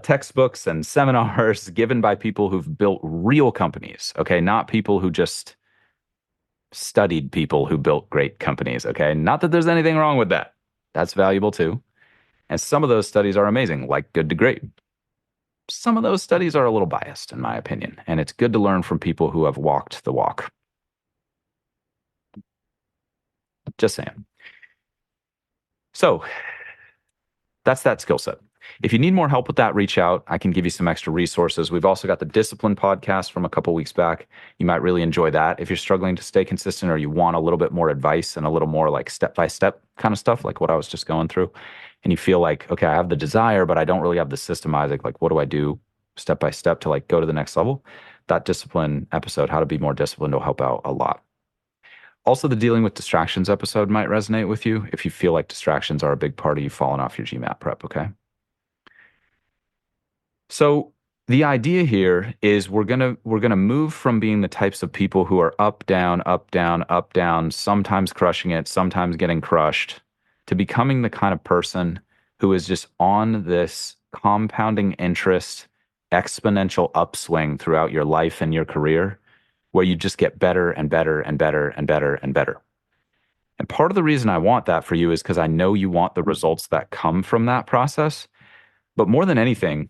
textbooks and seminars given by people who've built real companies. Okay, not people who just studied people who built great companies. Okay, not that there's anything wrong with that. That's valuable too. And some of those studies are amazing, like Good to Great. Some of those studies are a little biased, in my opinion, and it's good to learn from people who have walked the walk. Just saying. So that's that skill set. If you need more help with that, reach out. I can give you some extra resources. We've also got the Discipline podcast from a couple weeks back. You might really enjoy that. If you're struggling to stay consistent or you want a little bit more advice and a little more like step by step kind of stuff, like what I was just going through, and you feel like, okay, I have the desire, but I don't really have the systemizing, like what do I do step by step to like go to the next level? That Discipline episode, how to be more disciplined, will help out a lot. Also, the dealing with distractions episode might resonate with you if you feel like distractions are a big part of you falling off your GMAT prep, okay? So the idea here is we're gonna move from being the types of people who are up, down, up, down, up, down, sometimes crushing it, sometimes getting crushed, to becoming the kind of person who is just on this compounding interest, exponential upswing throughout your life and your career, where you just get better and better and better and better and better. And part of the reason I want that for you is because I know you want the results that come from that process. But more than anything,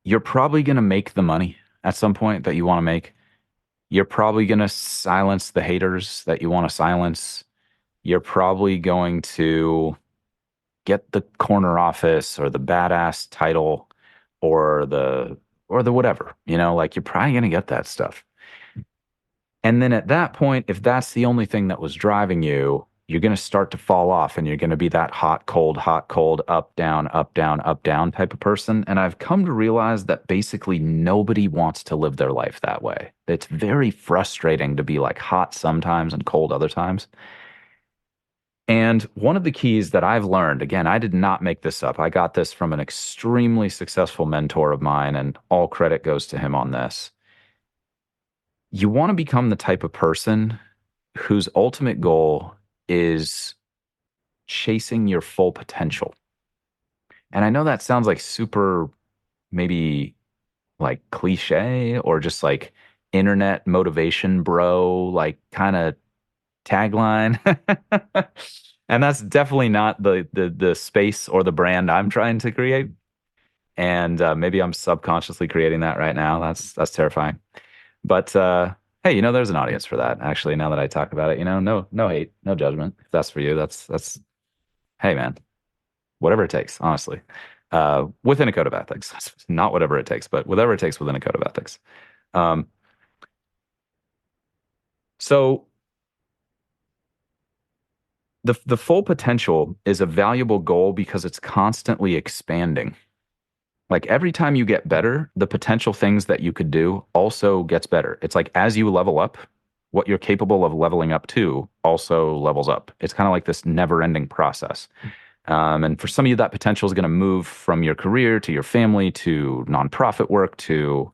you're probably going to make the money at some point that you want to make. You're probably going to silence the haters that you want to silence. You're probably going to get the corner office or the badass title or the whatever, like you're probably going to get that stuff. And then at that point, if that's the only thing that was driving you, you're going to start to fall off and you're going to be that hot, cold, up, down type of person. And I've come to realize that basically nobody wants to live their life that way. It's very frustrating to be like hot sometimes and cold other times. And one of the keys that I've learned, again, I did not make this up. I got this from an extremely successful mentor of mine, and all credit goes to him on this. You want to become the type of person whose ultimate goal is chasing your full potential. And I know that sounds like super, maybe like cliche or just like internet motivation bro, like kind of tagline. And that's definitely not the space or the brand I'm trying to create. And maybe I'm subconsciously creating that right now. That's terrifying. But hey, there's an audience for that. Actually, now that I talk about it, no hate, no judgment. If that's for you, that's hey man, whatever it takes, honestly. Within a code of ethics. Not whatever it takes, but whatever it takes within a code of ethics. Um, so the full potential is a valuable goal because it's constantly expanding. Like every time you get better, the potential things that you could do also gets better. It's like as you level up, what you're capable of leveling up to also levels up. It's kind of like this never-ending process. And for some of you, that potential is going to move from your career to your family to nonprofit work to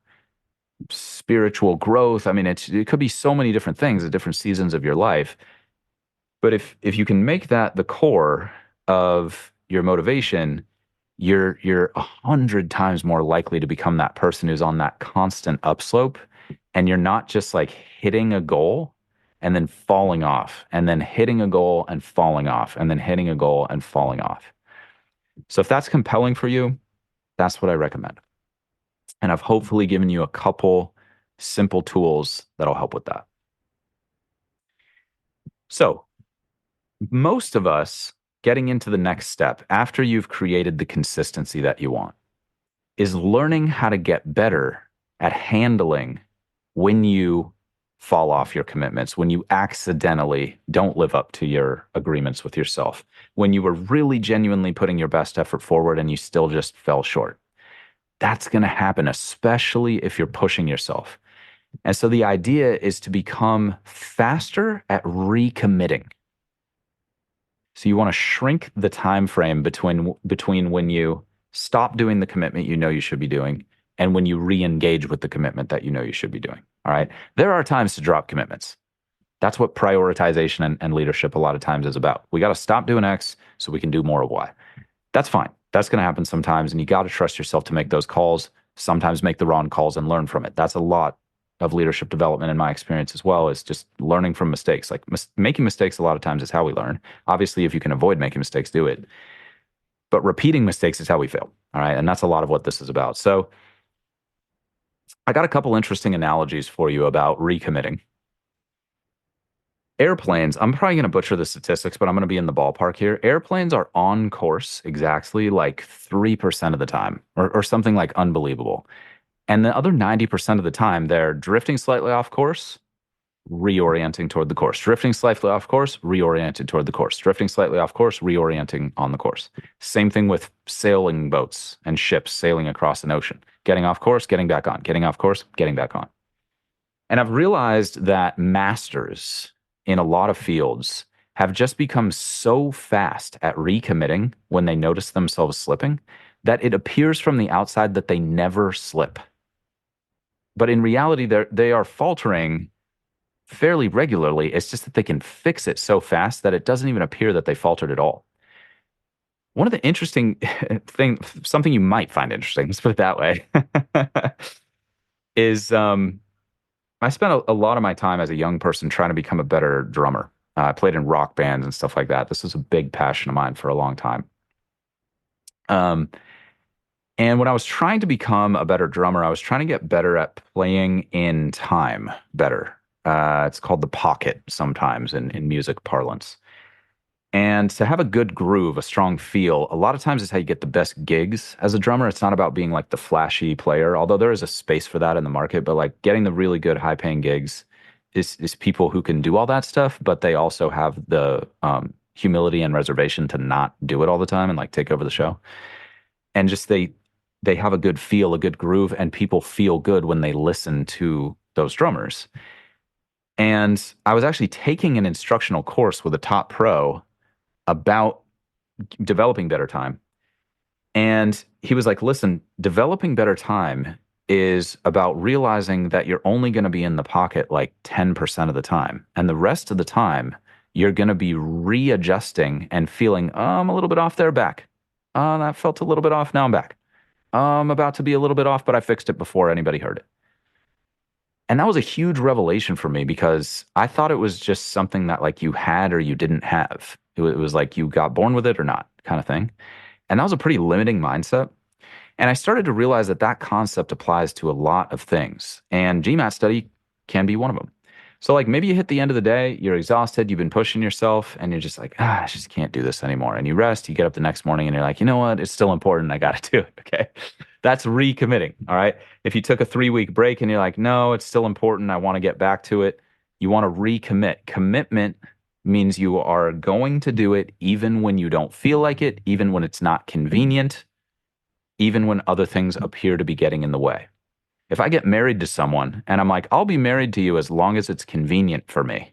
spiritual growth. I mean, it could be so many different things at different seasons of your life. But if you can make that the core of your motivation, you're 100 times more likely to become that person who's on that constant upslope, and you're not just like hitting a goal and then falling off, and then hitting a goal and falling off, and then hitting a goal and falling off. So if that's compelling for you, that's what I recommend. And I've hopefully given you a couple simple tools that'll help with that. So Most of us getting into the next step after you've created the consistency that you want is learning how to get better at handling when you fall off your commitments, when you accidentally don't live up to your agreements with yourself, when you were really genuinely putting your best effort forward and you still just fell short. That's going to happen, especially if you're pushing yourself. And so the idea is to become faster at recommitting. So you want to shrink the time frame between when you stop doing the commitment you know you should be doing and when you re-engage with the commitment that you know you should be doing. All right. There are times to drop commitments. That's what prioritization and leadership a lot of times is about. We got to stop doing X so we can do more of Y. That's fine. That's going to happen sometimes. And you got to trust yourself to make those calls, sometimes make the wrong calls and learn from it. That's a lot of leadership development in my experience as well, is just learning from mistakes. Like making mistakes a lot of times is how we learn. Obviously, if you can avoid making mistakes, do it. But repeating mistakes is how we fail. All right. And that's a lot of what this is about. So I got a couple interesting analogies for you about recommitting. Airplanes, I'm probably going to butcher the statistics, but I'm going to be in the ballpark here. Airplanes are on course exactly like 3% of the time, or something like unbelievable. And the other 90% of the time, they're drifting slightly off course, reorienting toward the course, drifting slightly off course, reoriented toward the course, drifting slightly off course, reorienting on the course. Same thing with sailing boats and ships sailing across an ocean, getting off course, getting back on, getting off course, getting back on. And I've realized that masters in a lot of fields have just become so fast at recommitting when they notice themselves slipping that it appears from the outside that they never slip. But in reality, they are faltering fairly regularly. It's just that they can fix it so fast that it doesn't even appear that they faltered at all. One of the interesting something you might find interesting, let's put it that way, is I spent a lot of my time as a young person trying to become a better drummer. I played in rock bands and stuff like that. This was a big passion of mine for a long time. Um, and when I was trying to become a better drummer, I was trying to get better at playing in time better. It's called the pocket sometimes in music parlance. And to have a good groove, a strong feel, a lot of times is how you get the best gigs as a drummer. It's not about being like the flashy player, although there is a space for that in the market, but like getting the really good high paying gigs is people who can do all that stuff, but they also have the humility and reservation to not do it all the time and like take over the show. And just they have a good feel, a good groove, and people feel good when they listen to those drummers. And I was actually taking an instructional course with a top pro about developing better time. And he was like, listen, developing better time is about realizing that you're only going to be in the pocket like 10% of the time. And the rest of the time, you're going to be readjusting and feeling, oh, I'm a little bit off there, back. Oh, that felt a little bit off. Now I'm back. Oh, I'm about to be a little bit off, but I fixed it before anybody heard it. And that was a huge revelation for me because I thought it was just something that like you had or you didn't have. It was like you got born with it or not kind of thing. And that was a pretty limiting mindset. And I started to realize that that concept applies to a lot of things. And GMAT study can be one of them. So like maybe you hit the end of the day, you're exhausted, you've been pushing yourself, and you're just like, I just can't do this anymore. And you rest, you get up the next morning and you're like, you know what? It's still important. I got to do it. Okay. That's recommitting. All right. If you took a 3 week break and you're like, no, it's still important. I want to get back to it. You want to recommit. Commitment means you are going to do it even when you don't feel like it, even when it's not convenient, even when other things appear to be getting in the way. If I get married to someone and I'm like, I'll be married to you as long as it's convenient for me.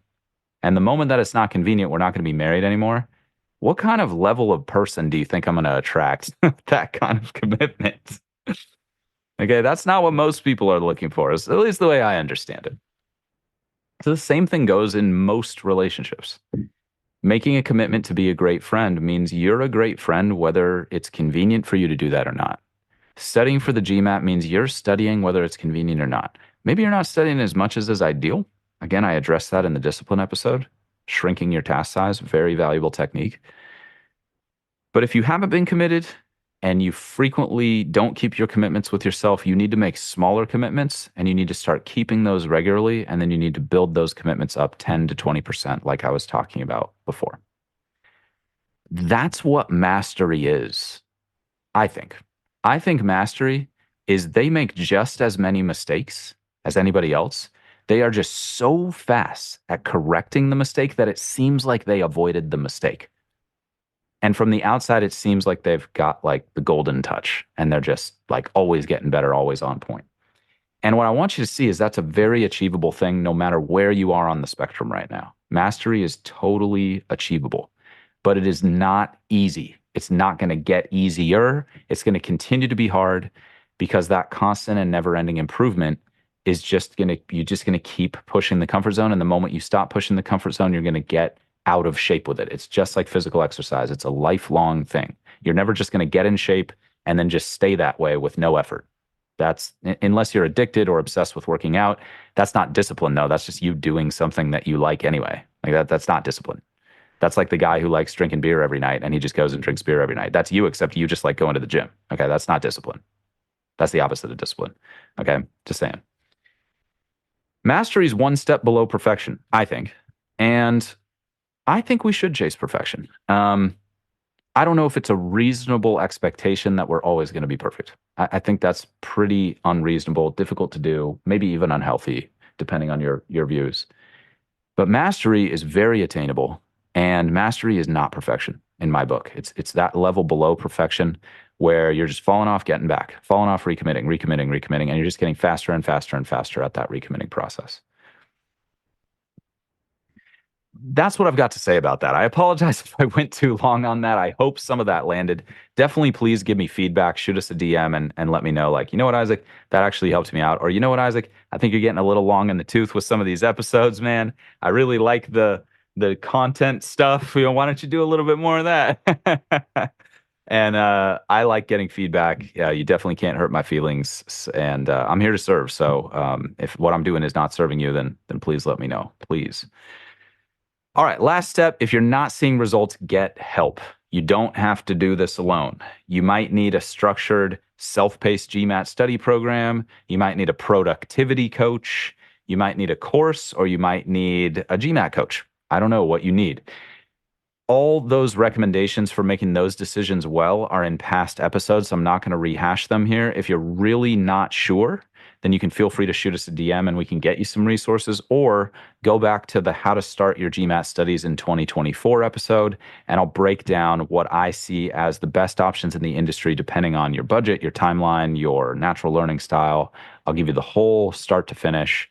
And the moment that it's not convenient, we're not going to be married anymore. What kind of level of person do you think I'm going to attract that kind of commitment? Okay, that's not what most people are looking for, at least the way I understand it. So the same thing goes in most relationships. Making a commitment to be a great friend means you're a great friend whether it's convenient for you to do that or not. Studying for the GMAT means you're studying whether it's convenient or not. Maybe you're not studying as much as is ideal. Again, I addressed that in the discipline episode. Shrinking your task size, very valuable technique. But if you haven't been committed and you frequently don't keep your commitments with yourself, you need to make smaller commitments and you need to start keeping those regularly. And then you need to build those commitments up 10 to 20%, like I was talking about before. That's what mastery is, I think. I think mastery is they make just as many mistakes as anybody else. They are just so fast at correcting the mistake that it seems like they avoided the mistake. And from the outside, it seems like they've got like the golden touch and they're just like always getting better, always on point. And what I want you to see is that's a very achievable thing no matter where you are on the spectrum right now. Mastery is totally achievable, but it is not easy. It's not going to get easier. It's going to continue to be hard because that constant and never-ending improvement is just going to, you're just going to keep pushing the comfort zone. And the moment you stop pushing the comfort zone, you're going to get out of shape with it. It's just like physical exercise. It's a lifelong thing. You're never just going to get in shape and then just stay that way with no effort. That's unless you're addicted or obsessed with working out. That's not discipline, though. That's just you doing something that you like anyway. Like that. That's not discipline. That's like the guy who likes drinking beer every night and he just goes and drinks beer every night. That's you, except you just like going to the gym. Okay, that's not discipline. That's the opposite of discipline. Okay, just saying. Mastery is one step below perfection, I think, and I think we should chase perfection. I don't know if it's a reasonable expectation that we're always going to be perfect. I think that's pretty unreasonable, difficult to do, maybe even unhealthy, depending on your views. But mastery is very attainable, and mastery is not perfection in my book. It's that level below perfection where you're just falling off, getting back, falling off, recommitting, recommitting, recommitting, and you're just getting faster and faster and faster at that recommitting process. That's what I've got to say about that. I apologize if I went too long on that. I hope some of that landed. Definitely please give me feedback, shoot us a DM and let me know, like, you know what, Isaac, that actually helped me out. Or you know what, Isaac, I think you're getting a little long in the tooth with some of these episodes, man. I really like the content stuff. Why don't you do a little bit more of that? And I like getting feedback. Yeah, you definitely can't hurt my feelings, and I'm here to serve. So if what I'm doing is not serving you, then please let me know, please. All right, last step. If you're not seeing results, get help. You don't have to do this alone. You might need a structured, self-paced GMAT study program. You might need a productivity coach. You might need a course, or you might need a GMAT coach. I don't know what you need. All those recommendations for making those decisions well are in past episodes, so I'm not going to rehash them here. If you're really not sure, then you can feel free to shoot us a DM and we can get you some resources, or go back to the How to Start Your GMAT Studies in 2024 episode, and I'll break down what I see as the best options in the industry depending on your budget, your timeline, your natural learning style. I'll give you the whole start to finish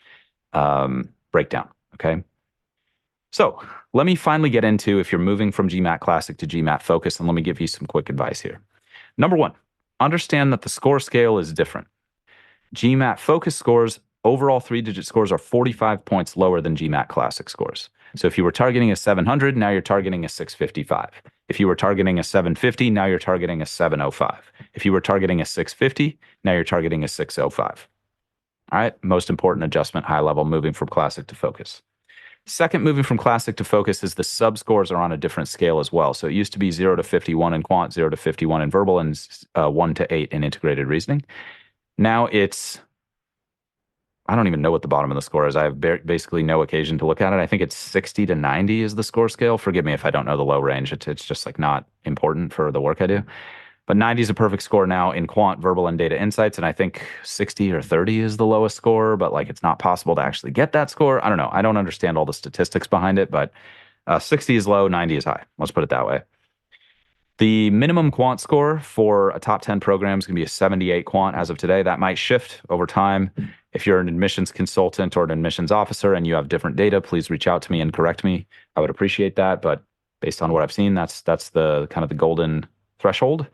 breakdown, okay? So let me finally get into if you're moving from GMAT Classic to GMAT Focus, and let me give you some quick advice here. Number one, understand that the score scale is different. GMAT Focus scores, overall three-digit scores, are 45 points lower than GMAT Classic scores. So if you were targeting a 700, now you're targeting a 655. If you were targeting a 750, now you're targeting a 705. If you were targeting a 650, now you're targeting a 605. All right, most important adjustment, high level, moving from Classic to Focus. Second, moving from Classic to Focus is the sub-scores are on a different scale as well. So it used to be 0 to 51 in quant, 0 to 51 in verbal, and 1 to 8 in integrated reasoning. Now it's, I don't even know what the bottom of the score is. I have basically no occasion to look at it. I think it's 60 to 90 is the score scale. Forgive me if I don't know the low range. It's just like not important for the work I do. But 90 is a perfect score now in quant, verbal, and data insights. And I think 60 or 30 is the lowest score, but like it's not possible to actually get that score. I don't know. I don't understand all the statistics behind it, but 60 is low, 90 is high. Let's put it that way. The minimum quant score for a top 10 program is going to be a 78 quant as of today. That might shift over time. If you're an admissions consultant or an admissions officer and you have different data, please reach out to me and correct me. I would appreciate that. But based on what I've seen, that's the kind of the golden threshold.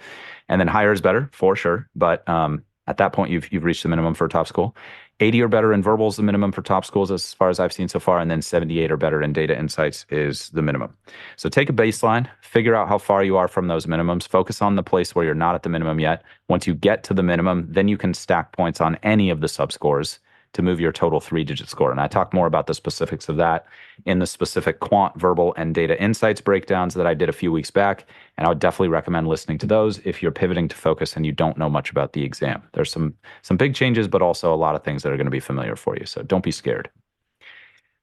And then higher is better for sure. But at that point, you've reached the minimum for top school. 80 or better in verbal is the minimum for top schools as far as I've seen so far. And then 78 or better in data insights is the minimum. So take a baseline, figure out how far you are from those minimums, focus on the place where you're not at the minimum yet. Once you get to the minimum, then you can stack points on any of the subscores to move your total three-digit score. And I talk more about the specifics of that in the specific quant, verbal, and data insights breakdowns that I did a few weeks back. And I would definitely recommend listening to those if you're pivoting to focus and you don't know much about the exam. There's some big changes, but also a lot of things that are going to be familiar for you. So don't be scared.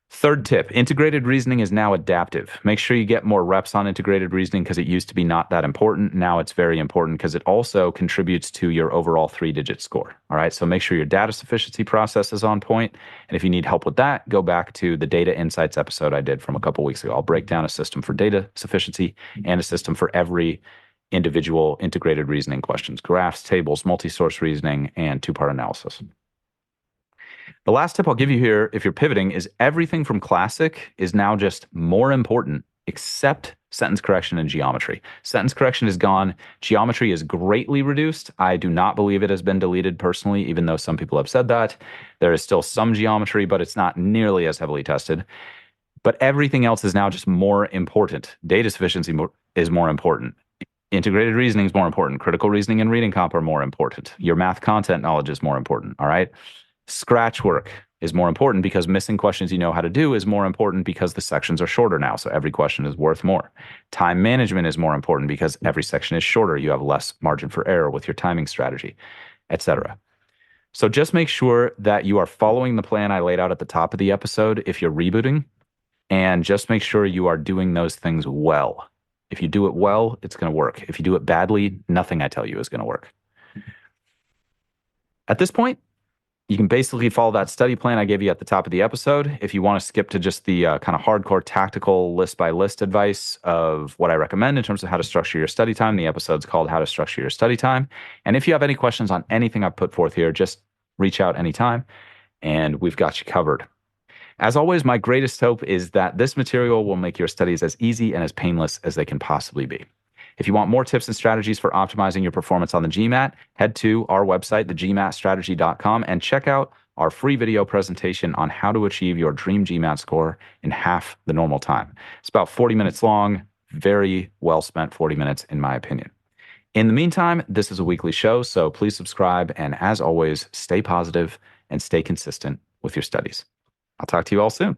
Third tip, integrated reasoning is now adaptive. Make sure you get more reps on integrated reasoning because it used to be not that important. Now it's very important because it also contributes to your overall 3-digit score. All right, so make sure your data sufficiency process is on point. And if you need help with that, go back to the data insights episode I did from a couple weeks ago. I'll break down a system for data sufficiency and a system for every individual integrated reasoning questions, graphs, tables, multi-source reasoning, and two-part analysis. The last tip I'll give you here, if you're pivoting, is everything from classic is now just more important, except sentence correction and geometry. Sentence correction is gone. Geometry is greatly reduced. I do not believe it has been deleted personally, even though some people have said that. There is still some geometry, but it's not nearly as heavily tested. But everything else is now just more important. Data sufficiency is more important. Integrated reasoning is more important. Critical reasoning and reading comp are more important. Your math content knowledge is more important. All right. Scratch work is more important because missing questions you know how to do is more important because the sections are shorter now. So every question is worth more. Time management is more important because every section is shorter. You have less margin for error with your timing strategy, etc. So just make sure that you are following the plan I laid out at the top of the episode if you're rebooting, and just make sure you are doing those things well. If you do it well, it's going to work. If you do it badly, nothing I tell you is going to work. At this point, you can basically follow that study plan I gave you at the top of the episode. If you want to skip to just the kind of hardcore tactical list by list advice of what I recommend in terms of how to structure your study time, the episode's called How to Structure Your Study Time. And if you have any questions on anything I've put forth here, just reach out anytime and we've got you covered. As always, my greatest hope is that this material will make your studies as easy and as painless as they can possibly be. If you want more tips and strategies for optimizing your performance on the GMAT, head to our website, thegmatstrategy.com, and check out our free video presentation on how to achieve your dream GMAT score in half the normal time. It's about 40 minutes long, very well spent 40 minutes, in my opinion. In the meantime, this is a weekly show, so please subscribe, and as always, stay positive and stay consistent with your studies. I'll talk to you all soon.